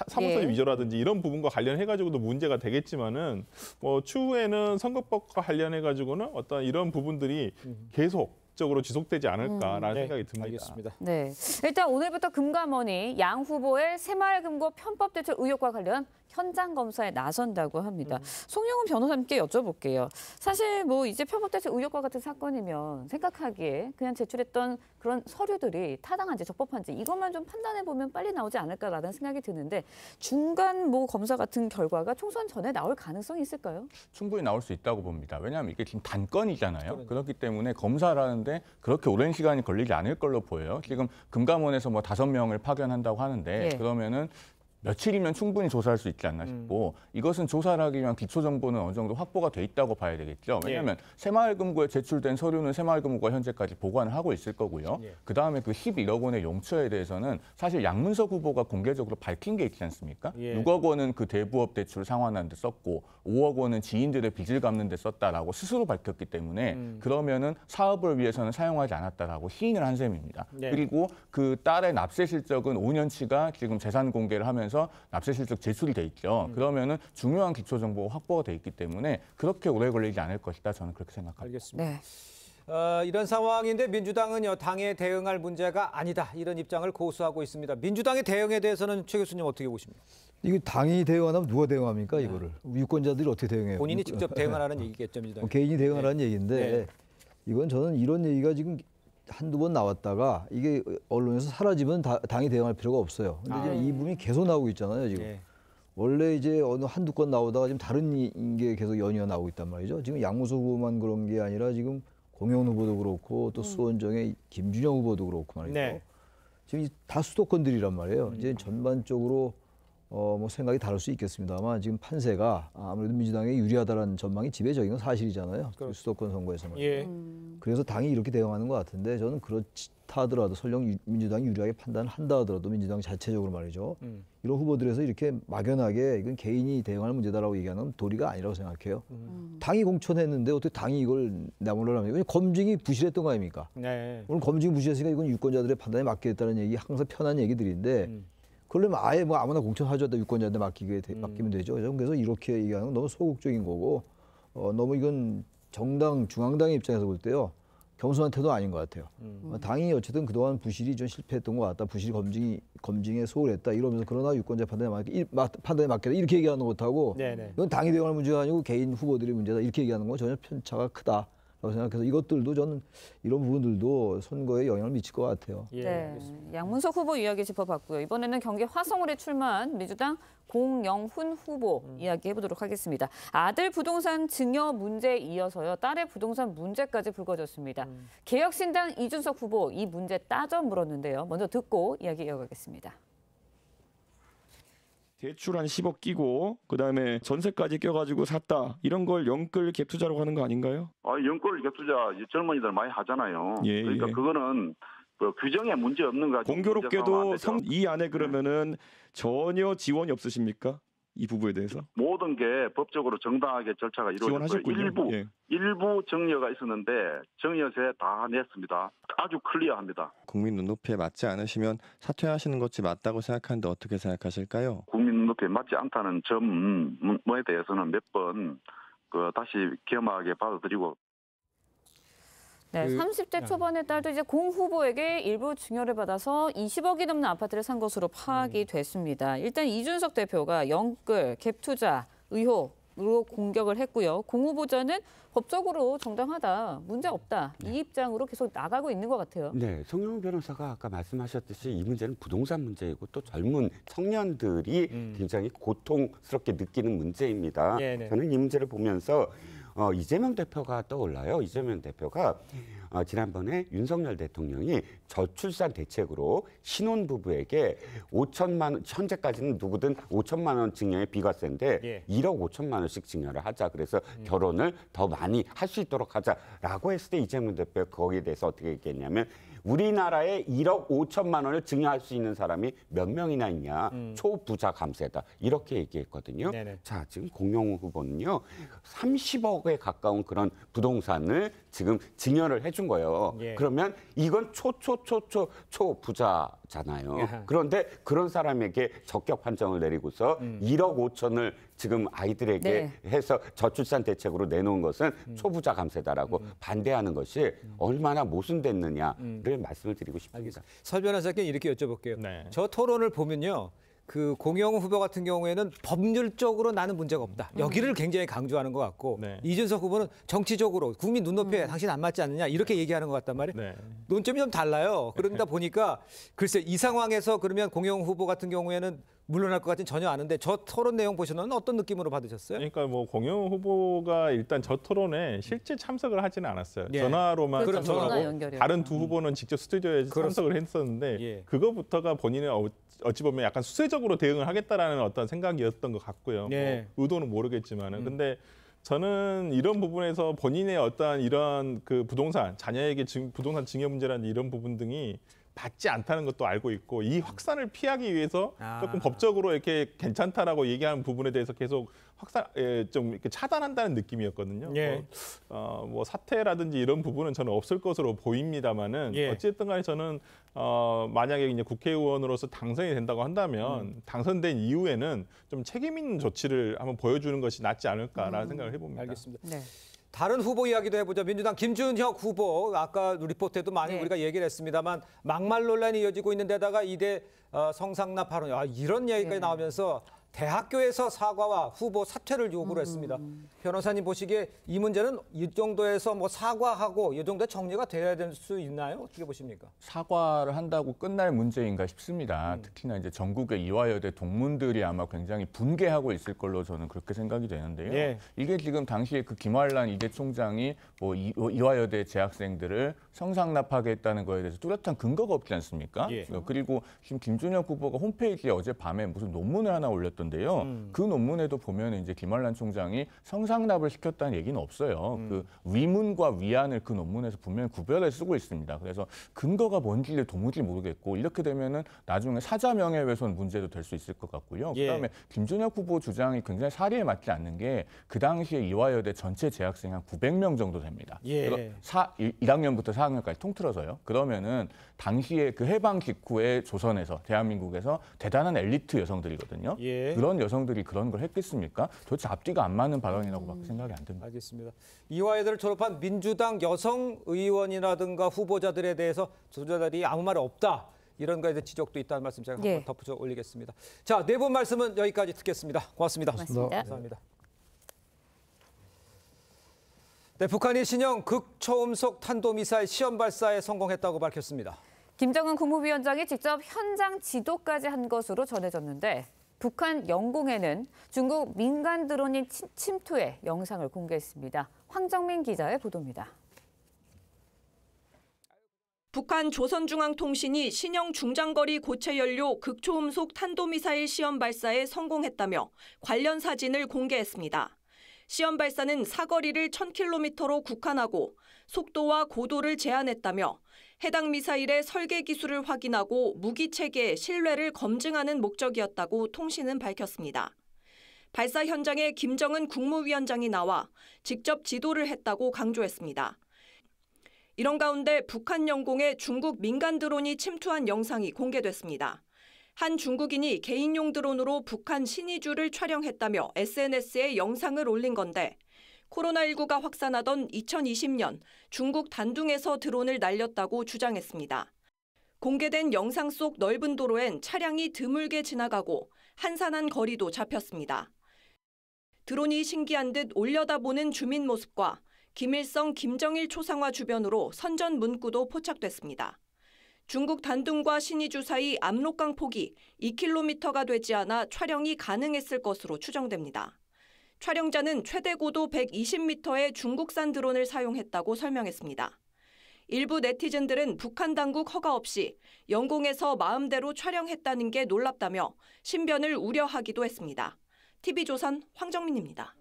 S17: 사무소 위조라든지 이런 부분과 관련해가지고도 문제가 되겠지만은 추후에는 선거법과 관련해가지고는 어떤 이런 부분들이 계속 장기적으로 지속되지 않을까라는 생각이 듭니다.
S1: 알겠습니다.
S2: 네, 일단 오늘부터 금감원이 양 후보의 새마을금고 편법 대출 의혹과 관련 현장 검사에 나선다고 합니다. 송영훈 변호사님께 여쭤볼게요. 사실 뭐 이제 편법 대출 의혹과 같은 사건이면 생각하기에 그냥 제출했던 그런 서류들이 타당한지 적법한지 이것만 좀 판단해 보면 빨리 나오지 않을까라는 생각이 드는데 중간 뭐 검사 같은 결과가 총선 전에 나올 가능성이 있을까요?
S18: 충분히 나올 수 있다고 봅니다. 왜냐하면 이게 지금 단건이잖아요. 그렇기 때문에 검사를 하는데 그렇게 오랜 시간이 걸리지 않을 걸로 보여요. 지금 금감원에서 뭐 5명을 파견한다고 하는데 그러면은 며칠이면 충분히 조사할 수 있지 않나 싶고 이것은 조사를 하기 위한 기초 정보는 어느 정도 확보가 돼 있다고 봐야 되겠죠. 왜냐하면 새마을금고에 제출된 서류는 새마을금고가 현재까지 보관을 하고 있을 거고요. 그다음에 그 11억 원의 용처에 대해서는 사실 양문석 후보가 공개적으로 밝힌 게 있지 않습니까? 6억 원은 그 대부업 대출 상환하는 데 썼고 5억 원은 지인들의 빚을 갚는 데 썼다라고 스스로 밝혔기 때문에 그러면은 사업을 위해서는 사용하지 않았다라고 시인을 한 셈입니다. 그리고 그 딸의 납세 실적은 5년치가 지금 재산 공개를 하면서 납세 실적 제출이 돼 있죠. 그러면은 중요한 기초 정보가 확보가 돼 있기 때문에 그렇게 오래 걸리지 않을 것이다. 저는 그렇게 생각합니다.
S1: 알겠습니다. 이런 상황인데 민주당은 당에 대응할 문제가 아니다. 이런 입장을 고수하고 있습니다. 민주당의 대응에 대해서는 최 교수님 어떻게 보십니까?
S15: 이거 당이 대응하면 누가 대응합니까 이거를? 유권자들이 어떻게 대응해요?
S1: 본인이 직접 대응하라는 얘기겠죠, 민주당.
S15: 개인이 대응하라는 얘기인데 이건 저는 이런 얘기가 지금 한두 번 나왔다가 이게 언론에서 사라지면 당이 대응할 필요가 없어요. 근데 지금 이 부분이 계속 나오고 있잖아요, 지금. 원래 이제 어느 한두 건 나오다가 지금 다른 게 계속 연이어 나오고 있단 말이죠. 지금 양무석 후보만 그런 게 아니라 지금 공영 후보도 그렇고 또 수원정의 김준영 후보도 그렇고 말이죠. 지금 다 수도권들이란 말이에요. 이제 전반적으로 뭐 생각이 다를 수 있겠습니다만 지금 판세가 아무래도 민주당에 유리하다는 전망이 지배적인 건 사실이잖아요. 수도권 선거에서는. 그래서 당이 이렇게 대응하는 것 같은데 저는 그렇다 하더라도 설령 민주당이 유리하게 판단한다 하더라도 민주당 자체적으로 말이죠. 이런 후보들에서 이렇게 막연하게 이건 개인이 대응할 문제다라고 얘기하는 도리가 아니라고 생각해요. 당이 공천했는데 어떻게 당이 이걸 나몰라라 합니까? 검증이 부실했던 거 아닙니까? 오늘 검증이 부실했으니까 이건 유권자들의 판단에 맡기겠다는 얘기 항상 편한 얘기들인데 그러려면 아예 뭐 아무나 공천하죠. 유권자한테 맡기면 되죠. 그래서 이렇게 얘기하는 건 너무 소극적인 거고 너무 이건 정당, 중앙당의 입장에서 볼 때요. 겸손한 태도는 아닌 것 같아요. 당이 어쨌든 그동안 부실이 좀 실패했던 것 같다. 부실이 검증에 소홀했다. 이러면서 그러나 유권자 판단에 맡겠다. 이렇게 얘기하는 것하고 이건 당이 대응할 문제가 아니고 개인 후보들의 문제다. 이렇게 얘기하는 건 전혀 편차가 크다. 라고 생각해서 이것들도 저는 이런 부분들도 선거에 영향을 미칠 것 같아요.
S2: 양문석 후보 이야기 짚어봤고요. 이번에는 경기 화성을에 출마한 민주당 공영훈 후보 이야기해보도록 하겠습니다. 아들 부동산 증여 문제에 이어서요. 딸의 부동산 문제까지 불거졌습니다. 개혁신당 이준석 후보 이 문제 따져 물었는데요. 먼저 듣고 이야기 이어가겠습니다.
S20: 대출 한 10억 끼고 그다음에 전세까지 껴가지고 샀다. 이런 걸 영끌 갭 투자라고 하는 거 아닌가요?
S21: 영끌 갭 투자 젊은이들 많이 하잖아요. 그러니까 그거는 규정에 문제 없는 거.
S20: 공교롭게도 이 안에 그러면은 전혀 지원이 없으십니까? 이 부부에 대해서?
S21: 모든 게 법적으로 정당하게 절차가 이루어졌고요. 일부 정여가 있었는데 정여세 다 냈습니다. 아주 클리어합니다.
S20: 국민 눈높이에 맞지 않으시면 사퇴하시는 것이 맞다고 생각하는데 어떻게 생각하실까요?
S21: 국민 눈높이에 맞지 않다는 점에 대해서는 몇 번 다시 겸하게 받아들이고.
S2: 30대 초반의 딸도 이제 공 후보에게 일부 증여를 받아서 20억이 넘는 아파트를 산 것으로 파악이 됐습니다. 일단 이준석 대표가 영끌, 갭 투자 의혹으로 공격을 했고요. 공 후보자는 법적으로 정당하다, 문제 없다 이 입장으로 계속 나가고 있는 것 같아요.
S16: 네, 송영훈 변호사가 아까 말씀하셨듯이 이 문제는 부동산 문제이고 또 젊은 청년들이 굉장히 고통스럽게 느끼는 문제입니다. 저는 이 문제를 보면서 이재명 대표가 떠올라요. 이재명 대표가 지난번에 윤석열 대통령이 저출산 대책으로 신혼부부에게 5천만 원, 현재까지는 누구든 5천만 원 증여의 비과세인데 1억 5천만 원씩 증여를 하자. 그래서 결혼을 더 많이 할 수 있도록 하자라고 했을 때 이재명 대표가 거기에 대해서 어떻게 얘기했냐면 우리나라에 1억 5천만 원을 증여할 수 있는 사람이 몇 명이나 있냐. 초부자 감세다. 이렇게 얘기했거든요.
S1: 네네.
S16: 자, 지금 공영호 후보는요. 30억에 가까운 그런 부동산을 지금 증여를 해준 거예요.
S1: 예.
S16: 그러면 이건 초부자잖아요.
S1: 야하.
S16: 그런데 그런 사람에게 적격 판정을 내리고서 1억 5천을 지금 아이들에게
S1: 네.
S16: 해서 저출산 대책으로 내놓은 것은 초부자 감세다라고 반대하는 것이 얼마나 모순됐느냐를 말씀을 드리고 싶습니다.
S1: 설 변호사께 이렇게 여쭤볼게요.
S17: 네.
S1: 저 토론을 보면요. 그 공영호 후보 같은 경우에는 법률적으로 나는 문제가 없다. 여기를 굉장히 강조하는 것 같고 이준석 후보는 정치적으로 국민 눈높이에 당신 안 맞지 않느냐 이렇게 얘기하는 것 같단 말이에요.
S17: 네.
S1: 논점이 좀 달라요. 그러다 보니까 글쎄 이 상황에서 그러면 공영호 후보 같은 경우에는 물러날 것 같진 전혀 않은데 저 토론 내용 보시면 어떤 느낌으로 받으셨어요?
S17: 그러니까 뭐 공영호 후보가 일단 저 토론에 실제 참석을 하지는 않았어요.
S1: 예.
S17: 전화로만
S1: 그렇죠. 전화
S17: 참석하고
S1: 연결이요.
S17: 다른 두 후보는 직접 스튜디오에 참석을 했었는데 그거부터가 본인은 어찌 보면 약간 수세적으로 대응을 하겠다라는 어떤 생각이었던 것 같고요.
S1: 예.
S17: 뭐 의도는 모르겠지만은 근데 저는 이런 부분에서 본인의 어떤 이런 그 부동산 자녀에게 부동산 증여 문제라든지 이런 부분 등이 받지 않다는 것도 알고 있고 이 확산을 피하기 위해서 조금 법적으로 이렇게 괜찮다라고 얘기하는 부분에 대해서 계속 좀 이렇게 차단한다는 느낌이었거든요.
S1: 예.
S17: 뭐 사퇴라든지 이런 부분은 저는 없을 것으로 보입니다만은
S1: 예.
S17: 어쨌든 간에 저는 만약에 이제 국회의원으로서 당선이 된다고 한다면 당선된 이후에는 좀 책임 있는 조치를 한번 보여주는 것이 낫지 않을까라는 생각을 해봅니다.
S1: 알겠습니다. 다른 후보 이야기도 해보죠. 민주당 김준혁 후보 아까 리포트에도 많이 우리가 얘기를 했습니다만 막말 논란이 이어지고 있는 데다가 이대 성상납 발언 이런 이야기까지 나오면서 대학교에서 사과와 후보 사퇴를 요구를 했습니다. 변호사님 보시기에 이 문제는 이 정도에서 뭐 사과하고 이 정도에 정리가 돼야 될 수 있나요? 어떻게 보십니까?
S18: 사과를 한다고 끝날 문제인가 싶습니다. 특히나 이제 전국의 이화여대 동문들이 아마 굉장히 분개하고 있을 걸로 저는 그렇게 생각이 되는데요.
S1: 예.
S18: 이게 지금 당시에 그 김환란 이대 총장이 뭐 이화여대 재학생들을 성상납하겠다는 거에 대해서 뚜렷한 근거가 없지 않습니까?
S1: 예.
S18: 그리고 지금 김준혁 후보가 홈페이지에 어젯밤에 무슨 논문을 하나 올렸던데요. 그 논문에도 보면 이제 김환란 총장이 성상납을 시켰다는 얘기는 없어요. 그 위문과 위안을 그 논문에서 분명히 구별해 쓰고 있습니다. 그래서 근거가 뭔지 도무지 모르겠고 이렇게 되면은 나중에 사자 명예훼손 문제도 될 수 있을 것 같고요.
S1: 예.
S18: 그다음에 김준혁 후보 주장이 굉장히 사리에 맞지 않는 게 그 당시에 이화여대 전체 재학생 한 900명 정도 됩니다.
S1: 예.
S18: 1학년부터 4학년까지 통틀어서요. 그러면은 당시에 그 해방 직후에 조선에서 대한민국에서 대단한 엘리트 여성들이거든요.
S1: 예.
S18: 그런 여성들이 그런 걸 했겠습니까? 도대체 앞뒤가 안 맞는 발언이라고밖에 생각이 안 듭니다.
S1: 알겠습니다. 이화여대를 졸업한 민주당 여성 의원이라든가 후보자들에 대해서 조자들이 아무 말 없다. 이런 거에 대해 지적도 있다는 말씀 제가 한번 덧붙여 올리겠습니다. 자, 네 분 말씀은 여기까지 듣겠습니다. 고맙습니다. 감사합니다. 네, 북한이 신형 극초음속 탄도미사일 시험 발사에 성공했다고 밝혔습니다.
S2: 김정은 국무위원장이 직접 현장 지도까지 한 것으로 전해졌는데 북한 영공에는 중국 민간 드론이 침투해 영상을 공개했습니다. 황정민 기자의 보도입니다.
S11: 북한 조선중앙통신이 신형 중장거리 고체연료 극초음속 탄도미사일 시험 발사에 성공했다며 관련 사진을 공개했습니다. 시험 발사는 사거리를 1000km로 국한하고 속도와 고도를 제한했다며 해당 미사일의 설계 기술을 확인하고 무기 체계의 신뢰를 검증하는 목적이었다고 통신은 밝혔습니다. 발사 현장에 김정은 국무위원장이 나와 직접 지도를 했다고 강조했습니다. 이런 가운데 북한 영공에 중국 민간 드론이 침투한 영상이 공개됐습니다. 한 중국인이 개인용 드론으로 북한 신의주를 촬영했다며 SNS에 영상을 올린 건데 코로나19가 확산하던 2020년 중국 단둥에서 드론을 날렸다고 주장했습니다. 공개된 영상 속 넓은 도로엔 차량이 드물게 지나가고 한산한 거리도 잡혔습니다. 드론이 신기한 듯 올려다보는 주민 모습과 김일성, 김정일 초상화 주변으로 선전 문구도 포착됐습니다. 중국 단둥과 신의주 사이 압록강 폭이 2km가 되지 않아 촬영이 가능했을 것으로 추정됩니다. 촬영자는 최대 고도 120m의 중국산 드론을 사용했다고 설명했습니다. 일부 네티즌들은 북한 당국 허가 없이 영공에서 마음대로 촬영했다는 게 놀랍다며 신변을 우려하기도 했습니다. TV조선 황정민입니다.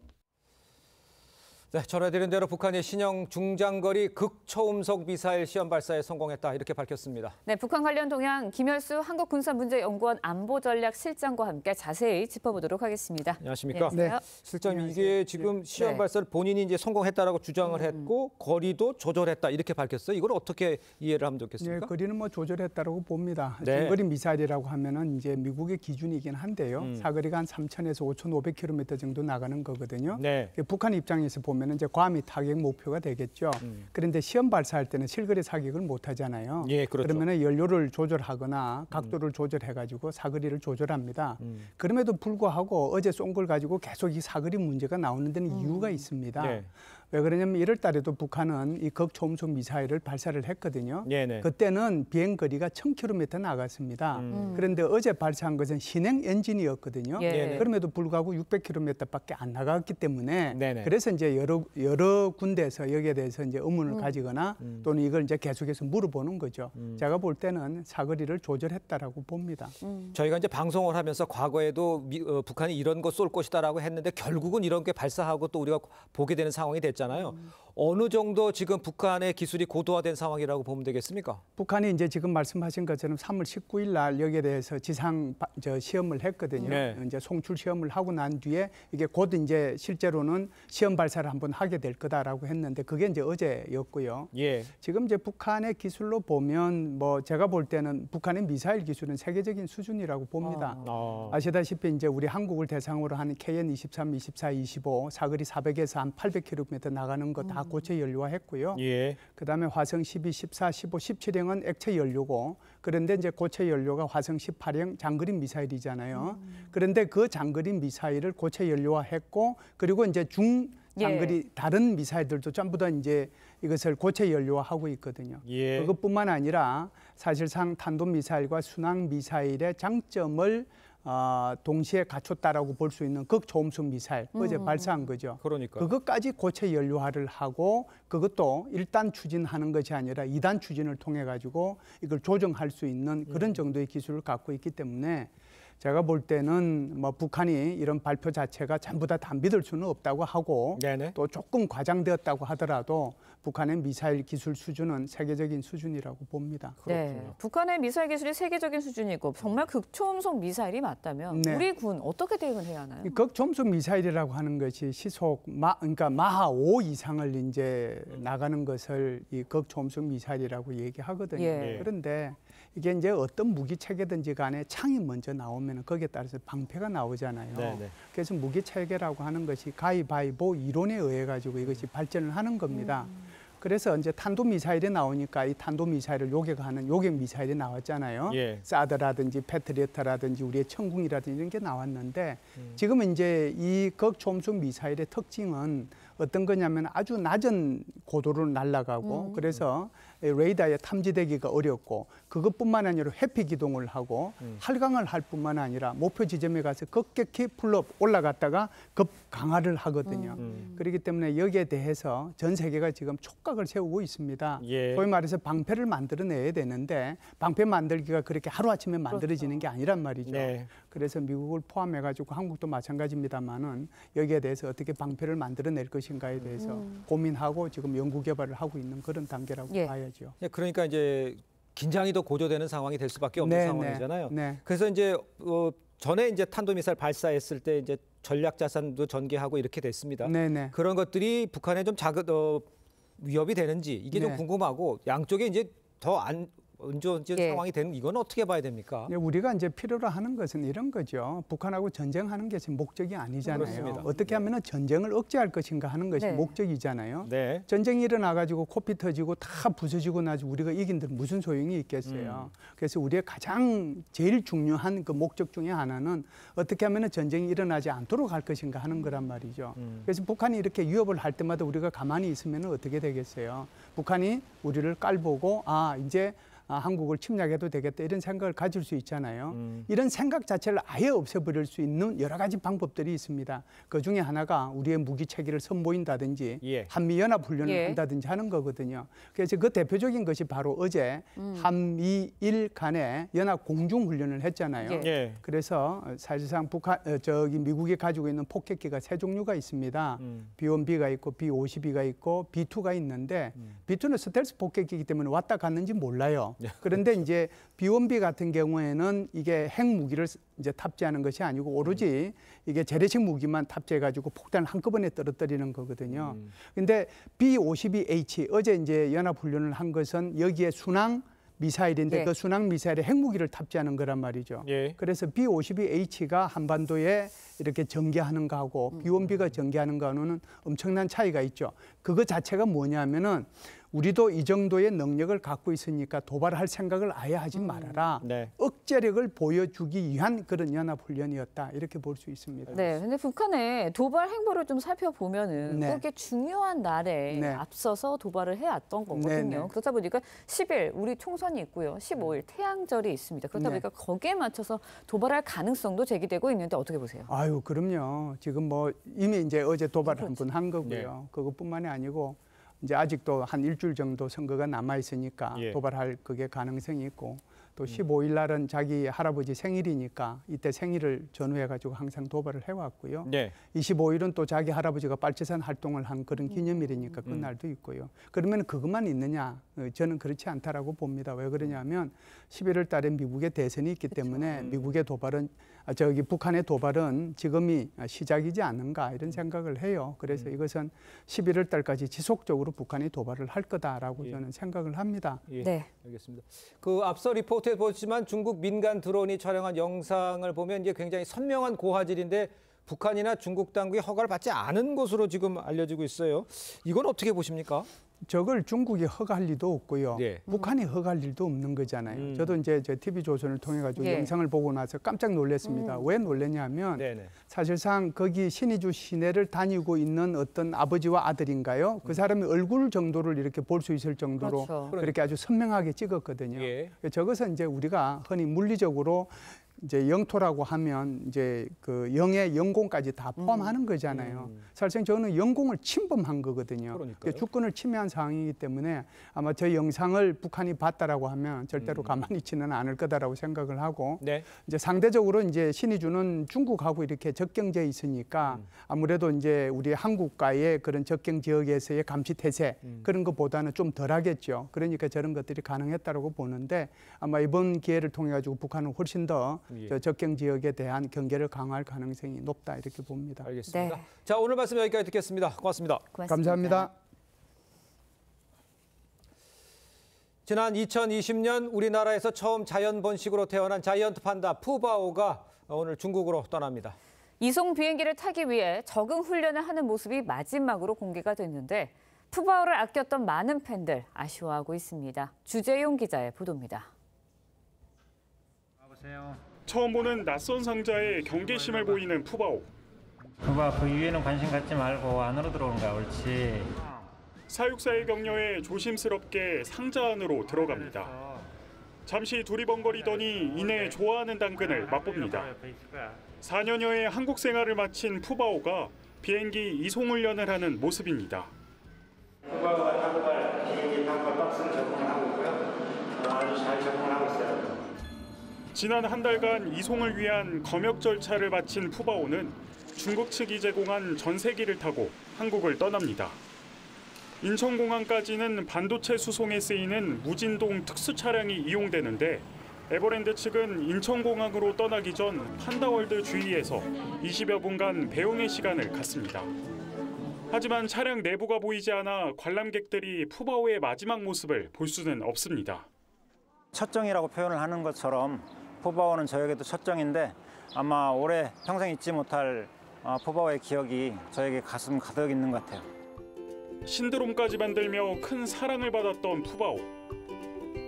S1: 네, 전해드린 대로 북한이 신형 중장거리 극초음속 미사일 시험 발사에 성공했다 이렇게 밝혔습니다.
S2: 네, 북한 관련 동향 김열수 한국군사문제연구원 안보전략실장과 함께 자세히 짚어보도록 하겠습니다.
S1: 안녕하십니까?
S2: 네.
S1: 실장님, 이게 지금 시험 발사를 본인이 이제 성공했다라고 주장을 했고 거리도 조절했다 이렇게 밝혔어요. 이걸 어떻게 이해를 하면 좋겠습니까?
S4: 네, 거리는 뭐 조절했다라고 봅니다.
S1: 네.
S4: 중거리 미사일이라고 하면은 이제 미국의 기준이긴 한데요. 사거리가 한 3,000에서 5,500km 정도 나가는 거거든요.
S1: 네.
S4: 북한 입장에서 보면 이제 괌이 타격 목표가 되겠죠. 그런데 시험 발사할 때는 실거리 사격을 못 하잖아요.
S1: 예, 그렇죠.
S4: 그러면은 연료를 조절하거나 각도를 조절해 가지고 사거리를 조절합니다. 그럼에도 불구하고 어제 쏜 걸 가지고 계속 이 사거리 문제가 나오는 데는 이유가 있습니다.
S1: 네.
S4: 왜 그러냐면 1월 달에도 북한은 이 극초음속 미사일을 발사를 했거든요.
S1: 네네.
S4: 그때는 비행 거리가 1,000km 나갔습니다. 그런데 어제 발사한 것은 신행 엔진이었거든요.
S1: 예.
S4: 그럼에도 불구하고 600km밖에 안 나갔기 때문에
S1: 네네.
S4: 그래서 이제 여러 군데에서 여기에 대해서 이제 의문을 가지거나 또는 이걸 이제 계속해서 물어보는 거죠. 제가 볼 때는 사거리를 조절했다라고 봅니다.
S1: 저희가 이제 방송을 하면서 과거에도 북한이 이런 거 쏠 것이다라고 했는데 결국은 이런 게 발사하고 또 우리가 보게 되는 상황이 됐잖아요. 어느 정도 지금 북한의 기술이 고도화된 상황이라고 보면 되겠습니까?
S4: 북한이 이제 지금 말씀하신 것처럼 3월 19일 날 여기에 대해서 시험을 했거든요.
S1: 네.
S4: 이제 송출 시험을 하고 난 뒤에 이게 곧 이제 실제로는 시험 발사를 한번 하게 될 거다라고 했는데 그게 이제 어제였고요.
S1: 예.
S4: 지금 이제 북한의 기술로 보면 뭐 제가 볼 때는 북한의 미사일 기술은 세계적인 수준이라고 봅니다. 아시다시피 이제 우리 한국을 대상으로 하는 KN-23, 24, 25 사거리 400에서 한 800km 나가는 거 다 고체 연료화했고요.
S1: 예.
S4: 그다음에 화성 12, 14, 15, 17형은 액체 연료고 그런데 이제 고체 연료가 화성 18형 장거리 미사일이잖아요. 그런데 그 장거리 미사일을 고체 연료화했고 그리고 이제 중장거리 다른 미사일들도 전부 다 이제 이것을 고체 연료화하고 있거든요.
S1: 예.
S4: 그것뿐만 아니라 사실상 탄도미사일과 순항미사일의 장점을 동시에 갖췄다라고 볼 수 있는 극초음속 미사일 어제 발사한 거죠.
S1: 그러니까
S4: 그것까지 고체 연료화를 하고 그것도 1단 추진하는 것이 아니라 2단 추진을 통해 가지고 이걸 조정할 수 있는 그런 정도의 기술을 갖고 있기 때문에 제가 볼 때는 뭐 북한이 이런 발표 자체가 전부 다 믿을 수는 없다고 하고
S1: 네네.
S4: 또 조금 과장되었다고 하더라도 북한의 미사일 기술 수준은 세계적인 수준이라고 봅니다.
S2: 네, 북한의 미사일 기술이 세계적인 수준이고 정말 극초음속 미사일이 맞다면
S4: 네.
S2: 우리 군 어떻게 대응을 해야 하나요?
S4: 이 극초음속 미사일이라고 하는 것이 시속 그러니까 마하 5 이상을 이제 나가는 것을 이 극초음속 미사일이라고 얘기하거든요.
S2: 예.
S4: 그런데 이게 이제 어떤 무기 체계든지 간에 창이 먼저 나오면 거기에 따라서 방패가 나오잖아요.
S1: 네네.
S4: 그래서 무기 체계라고 하는 것이 가위바위보 이론에 의해 가지고 이것이 발전을 하는 겁니다. 그래서 이제 탄도미사일이 나오니까 이 탄도미사일을 요격하는 요격미사일이 나왔잖아요.
S1: 예.
S4: 사드라든지 패트리어트라든지 우리의 천궁이라든지 이런 게 나왔는데 지금은 이제 이 극초음속 미사일의 특징은 어떤 거냐면 아주 낮은 고도를 날아가고 그래서 레이더에 탐지되기가 어렵고 그것뿐만 아니라 회피 기동을 하고 활강을 할 뿐만 아니라 목표 지점에 가서 급격히 풀업 올라갔다가 급 강화를 하거든요. 그렇기 때문에 여기에 대해서 전 세계가 지금 촉각을 세우고 있습니다.
S1: 예.
S4: 소위 말해서 방패를 만들어내야 되는데 방패 만들기가 그렇게 하루아침에 만들어지는 게 아니란 말이죠.
S1: 네.
S4: 그래서 미국을 포함해가지고 한국도 마찬가지입니다만은 여기에 대해서 어떻게 방패를 만들어낼 것인가에 대해서 고민하고 지금 연구 개발을 하고 있는 그런 단계라고 봐야죠.
S1: 그러니까 이제 긴장이 더 고조되는 상황이 될 수밖에 없는
S4: 네,
S1: 상황이잖아요.
S4: 네.
S1: 그래서 이제 전에 이제 탄도미사일 발사했을 때 이제 전략 자산도 전개하고 이렇게 됐습니다.
S4: 네네.
S1: 그런 것들이 북한에 좀 위협이 되는지 이게 좀
S4: 네.
S1: 궁금하고 양쪽에 이제 더 안 좋은 상황이 되는 이건 어떻게 봐야 됩니까?
S4: 우리가 이제 필요로 하는 것은 이런 거죠. 북한하고 전쟁하는 게 지금 목적이 아니잖아요.
S1: 그렇습니다.
S4: 어떻게 하면 전쟁을 억제할 것인가 하는 것이
S1: 네.
S4: 목적이잖아요.
S1: 네.
S4: 전쟁이 일어나가지고 코피 터지고 다 부서지고 나서 우리가 이긴 들 무슨 소용이 있겠어요. 그래서 우리의 가장 제일 중요한 그 목적 중에 하나는 어떻게 하면 전쟁이 일어나지 않도록 할 것인가 하는 거란 말이죠. 그래서 북한이 이렇게 위협을 할 때마다 우리가 가만히 있으면 어떻게 되겠어요. 북한이 우리를 깔보고 이제 한국을 침략해도 되겠다 이런 생각을 가질 수 있잖아요. 이런 생각 자체를 아예 없애버릴 수 있는 여러 가지 방법들이 있습니다. 그중에 하나가 우리의 무기 체계를 선보인다든지 한미연합훈련을 한다든지 하는 거거든요. 그래서 그 대표적인 것이 바로 어제 한미일 간의 연합 공중훈련을 했잖아요. 그래서 사실상 미국이 가지고 있는 폭격기가 세 종류가 있습니다. B-1B가 있고 B-52가 있고 B-2가 있는데 B-2는 스텔스 폭격기이기 때문에 왔다 갔는지 몰라요. 그런데 이제 B-1B 같은 경우에는 이게 핵무기를 이제 탑재하는 것이 아니고 오로지 이게 재래식 무기만 탑재해가지고 폭탄을 한꺼번에 떨어뜨리는 거거든요. 근데 B-52H 어제 이제 연합훈련을 한 것은 여기에 순항 미사일인데 그 순항 미사일에 핵무기를 탑재하는 거란 말이죠. 그래서 B-52H가 한반도에 이렇게 전개하는 거하고 B-1B가 전개하는 거는 엄청난 차이가 있죠. 그거 자체가 뭐냐면은 우리도 이 정도의 능력을 갖고 있으니까 도발할 생각을 아예 하지 말아라. 억제력을 보여주기 위한 그런 연합훈련이었다. 이렇게 볼 수 있습니다.
S2: 네, 근데 북한의 도발 행보를 좀 살펴보면은 그렇게 중요한 날에 앞서서 도발을 해왔던 거거든요. 그렇다 보니까 10일 우리 총선이 있고요. 15일 태양절이 있습니다. 그렇다 보니까 거기에 맞춰서 도발할 가능성도 제기되고 있는데 어떻게 보세요?
S4: 아유, 그럼요. 지금 뭐 이미 이제 어제 도발 한 번 한 거고요. 그것뿐만이 아니고 이제 아직도 한 일주일 정도 선거가 남아 있으니까 도발할 그게 가능성이 있고 또 15일 날은 자기 할아버지 생일이니까 이때 생일을 전후해 가지고 항상 도발을 해왔고요. 25일은 또 자기 할아버지가 빨치산 활동을 한 그런 기념일이니까 그 날도 있고요. 그러면 그것만 있느냐? 저는 그렇지 않다라고 봅니다. 왜 그러냐면 11월 달에 미국의 대선이 있기 때문에 미국의 도발은 북한의 도발은 지금이 시작이지 않는가 이런 생각을 해요. 그래서 이것은 11월 달까지 지속적으로 북한이 도발을 할 거다라고 저는 생각을 합니다.
S2: 네,
S1: 알겠습니다. 그 앞서 리포트에 보시지만 중국 민간 드론이 촬영한 영상을 보면 이제 굉장히 선명한 고화질인데 북한이나 중국 당국의 허가를 받지 않은 것으로 지금 알려지고 있어요. 이건 어떻게 보십니까?
S4: 저걸 중국이 허가할 리도 없고요. 북한이 허가할 일도 없는 거잖아요. 저도 이제 TV조선을 통해 가지고 영상을 보고 나서 깜짝 놀랐습니다. 왜 놀랐냐면 사실상 거기 신의주 시내를 다니고 있는 어떤 아버지와 아들인가요? 그 사람의 얼굴 정도를 이렇게 볼 수 있을 정도로 그렇게 아주 선명하게 찍었거든요. 저것은 이제 우리가 흔히 물리적으로 이제 영토라고 하면 이제 그 영의 영공까지 다 포함하는 거잖아요. 사실상 저는 영공을 침범한 거거든요. 주권을 침해한 상황이기 때문에 아마 저 영상을 북한이 봤다라고 하면 절대로 가만히 있지는 않을 거다라고 생각을 하고 이제 상대적으로 이제 신의주는 중국하고 이렇게 접경지에 있으니까 아무래도 이제 우리 한국과의 그런 접경 지역에서의 감시 태세 그런 것보다는 좀 덜하겠죠. 그러니까 저런 것들이 가능했다라고 보는데 아마 이번 기회를 통해 가지고 북한은 훨씬 더 저 접경 지역에 대한 경계를 강화할 가능성이 높다 이렇게 봅니다.
S1: 알겠습니다. 자, 오늘 말씀 여기까지 듣겠습니다. 고맙습니다.
S4: 감사합니다.
S1: 지난 2020년 우리나라에서 처음 자연 번식으로 태어난 자이언트 판다 푸바오가 오늘 중국으로 떠납니다.
S2: 이송 비행기를 타기 위해 적응 훈련을 하는 모습이 마지막으로 공개가 됐는데 푸바오를 아꼈던 많은 팬들 아쉬워하고 있습니다. 주재용 기자의 보도입니다.
S5: 처음 보는 낯선 상자에 경계심을 보이는 푸바오.
S22: 푸바 그 위에는 관심 갖지 말고 안으로 들어오는 거야. 옳지.
S5: 사육사의 격려에 조심스럽게 상자 안으로 들어갑니다. 잠시 두리번거리더니 이내 좋아하는 당근을 맛봅니다. 4년여의 한국 생활을 마친 푸바오가 비행기 이송 훈련을 하는 모습입니다.
S22: 푸바오가 타고 갈 비행기 타고 박스를 적응을 하고 있고요. 아주 잘 적응을 하고 있어요.
S5: 지난 한 달간 이송을 위한 검역 절차를 마친 푸바오는 중국 측이 제공한 전세기를 타고 한국을 떠납니다. 인천공항까지는 반도체 수송에 쓰이는 무진동 특수 차량이 이용되는데 에버랜드 측은 인천공항으로 떠나기 전 판다월드 주위에서 20여 분간 배웅의 시간을 갖습니다. 하지만 차량 내부가 보이지 않아 관람객들이 푸바오의 마지막 모습을 볼 수는 없습니다.
S22: 첫정이라고 표현을 하는 것처럼 푸바오는 저에게도 첫정인데 아마 올해 평생 잊지 못할 푸바오의 기억이 저에게 가슴 가득 있는 것 같아요.
S5: 신드롬까지 만들며 큰 사랑을 받았던 푸바오.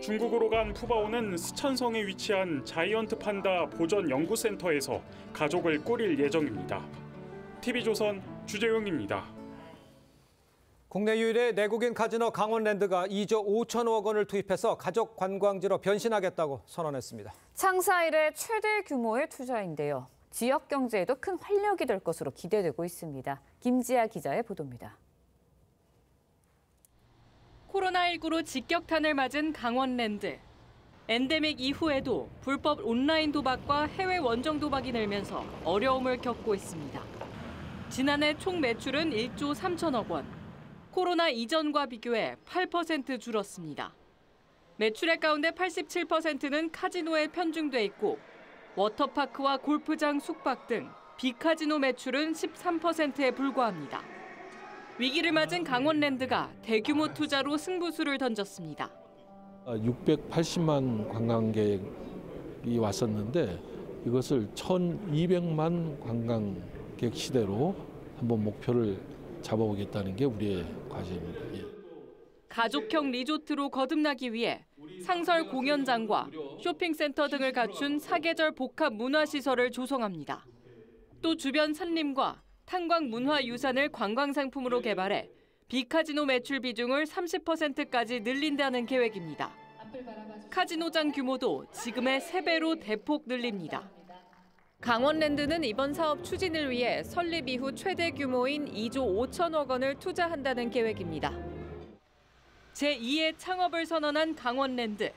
S5: 중국으로 간 푸바오는 스촨성에 위치한 자이언트 판다 보전 연구센터에서 가족을 꾸릴 예정입니다. TV조선 주재용입니다.
S1: 국내 유일의 내국인 카지노 강원랜드가 2조 5천억 원을 투입해서 가족 관광지로 변신하겠다고 선언했습니다.
S2: 창사 이래 최대 규모의 투자인데요. 지역 경제에도 큰 활력이 될 것으로 기대되고 있습니다. 김지아 기자의 보도입니다.
S3: 코로나19로 직격탄을 맞은 강원랜드. 엔데믹 이후에도 불법 온라인 도박과 해외 원정 도박이 늘면서 어려움을 겪고 있습니다. 지난해 총 매출은 1조 3천억 원. 코로나 이전과 비교해 8% 줄었습니다. 매출액 가운데 87%는 카지노에 편중돼 있고 워터파크와 골프장, 숙박 등 비카지노 매출은 13%에 불과합니다. 위기를 맞은 강원랜드가 대규모 투자로 승부수를 던졌습니다.
S6: 680만 관광객이 왔었는데 이것을 1,200만 관광객 시대로 한번 목표를 잡아보겠다는 게 우리의 과제입니다.
S3: 가족형 리조트로 거듭나기 위해 상설 공연장과 쇼핑센터 등을 갖춘 사계절 복합 문화시설을 조성합니다. 또 주변 산림과 탄광 문화유산을 관광상품으로 개발해 비카지노 매출 비중을 30%까지 늘린다는 계획입니다. 카지노장 규모도 지금의 3배로 대폭 늘립니다. 강원랜드는 이번 사업 추진을 위해 설립 이후 최대 규모인 2조 5천억 원을 투자한다는 계획입니다. 제2의 창업을 선언한 강원랜드.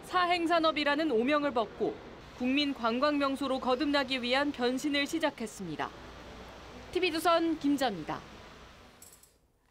S3: 사행산업이라는 오명을 벗고 국민 관광 명소로 거듭나기 위한 변신을 시작했습니다. TV조선 김자입니다.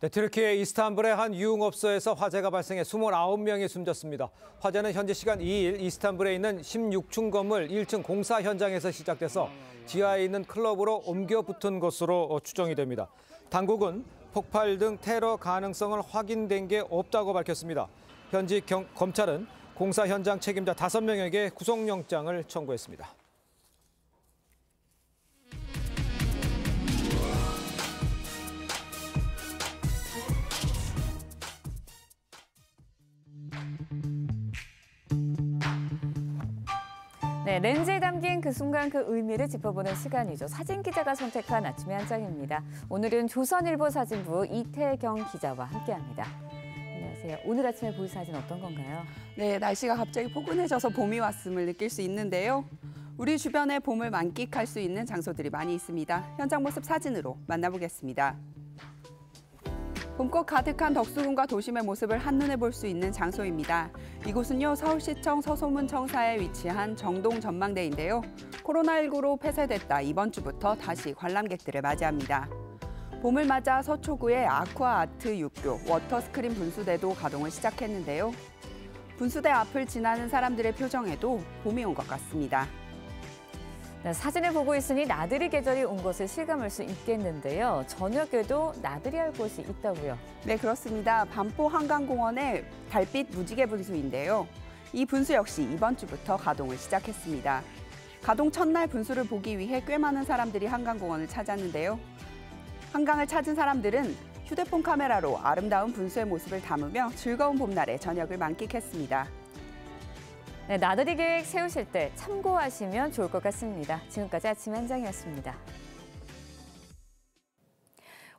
S1: 네, 튀르키예 이스탄불의 한 유흥업소에서 화재가 발생해 29명이 숨졌습니다. 화재는 현지 시간 2일 이스탄불에 있는 16층 건물 1층 공사 현장에서 시작돼서 지하에 있는 클럽으로 옮겨 붙은 것으로 추정이 됩니다. 당국은 폭발 등 테러 가능성은 확인된 게 없다고 밝혔습니다. 현지 검찰은 공사 현장 책임자 5명에게 구속영장을 청구했습니다.
S2: 네, 렌즈에 담긴 그 순간 그 의미를 짚어보는 시간이죠. 사진 기자가 선택한 아침의 한 장입니다. 오늘은 조선일보 사진부 이태경 기자와 함께합니다. 안녕하세요. 오늘 아침에 볼 사진 어떤 건가요?
S23: 네, 날씨가 갑자기 포근해져서 봄이 왔음을 느낄 수 있는데요. 우리 주변에 봄을 만끽할 수 있는 장소들이 많이 있습니다. 현장 모습 사진으로 만나보겠습니다. 봄꽃 가득한 덕수궁과 도심의 모습을 한눈에 볼 수 있는 장소입니다. 이곳은요, 서울시청 서소문청사에 위치한 정동 전망대인데요. 코로나19로 폐쇄됐다 이번 주부터 다시 관람객들을 맞이합니다. 봄을 맞아 서초구의 아쿠아아트 육교, 워터스크린 분수대도 가동을 시작했는데요. 분수대 앞을 지나는 사람들의 표정에도 봄이 온 것 같습니다.
S2: 네, 사진을 보고 있으니 나들이 계절이 온 것을 실감할 수 있겠는데요. 저녁에도 나들이 할 곳이 있다고요.
S23: 네, 그렇습니다. 반포 한강공원의 달빛 무지개 분수인데요. 이 분수 역시 이번 주부터 가동을 시작했습니다. 가동 첫날 분수를 보기 위해 꽤 많은 사람들이 한강공원을 찾았는데요. 한강을 찾은 사람들은 휴대폰 카메라로 아름다운 분수의 모습을 담으며 즐거운 봄날의 저녁을 만끽했습니다.
S2: 네, 나들이 계획 세우실 때 참고하시면 좋을 것 같습니다. 지금까지 아침 한 장이었습니다.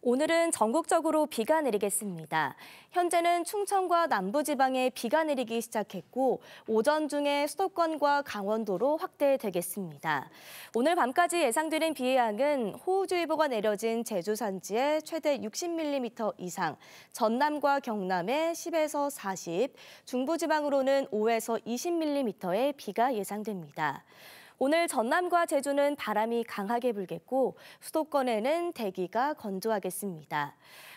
S24: 오늘은 전국적으로 비가 내리겠습니다. 현재는 충청과 남부지방에 비가 내리기 시작했고 오전 중에 수도권과 강원도로 확대되겠습니다. 오늘 밤까지 예상되는 비의 양은 호우주의보가 내려진 제주 산지에 최대 60mm 이상, 전남과 경남에 10에서 40, 중부지방으로는 5에서 20mm의 비가 예상됩니다. 오늘 전남과 제주는 바람이 강하게 불겠고 수도권에는 대기가 건조하겠습니다.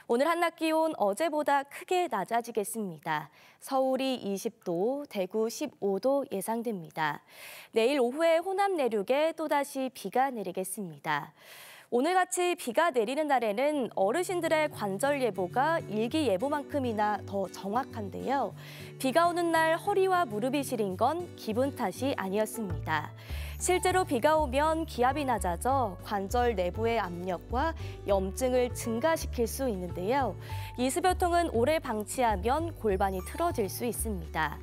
S24: 오늘 한낮 기온 어제보다 크게 낮아지겠습니다. 서울이 20도, 대구 15도 예상됩니다. 내일 오후에 호남 내륙에 또다시 비가 내리겠습니다. 오늘같이 비가 내리는 날에는 어르신들의 관절 예보가 일기예보만큼이나 더 정확한데요. 비가 오는 날 허리와 무릎이 시린 건 기분 탓이 아니었습니다. 실제로 비가 오면 기압이 낮아져 관절 내부의 압력과 염증을 증가시킬 수 있는데요. 이 습여통은 오래 방치하면 골반이 틀어질 수 있습니다.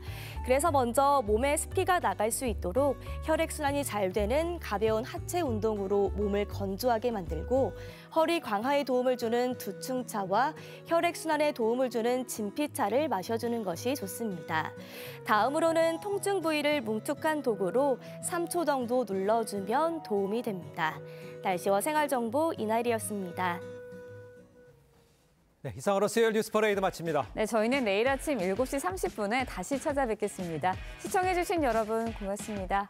S24: 그래서 먼저 몸에 습기가 나갈 수 있도록 혈액순환이 잘 되는 가벼운 하체 운동으로 몸을 건조하게 만들고 허리 강화에 도움을 주는 두충차와 혈액순환에 도움을 주는 진피차를 마셔주는 것이 좋습니다. 다음으로는 통증 부위를 뭉툭한 도구로 3초 정도 눌러주면 도움이 됩니다. 날씨와 생활정보 이나일이었습니다.
S1: 네, 이상으로 수요일 뉴스 퍼레이드 마칩니다.
S2: 네, 저희는 내일 아침 7시 30분에 다시 찾아뵙겠습니다. 시청해주신 여러분 고맙습니다.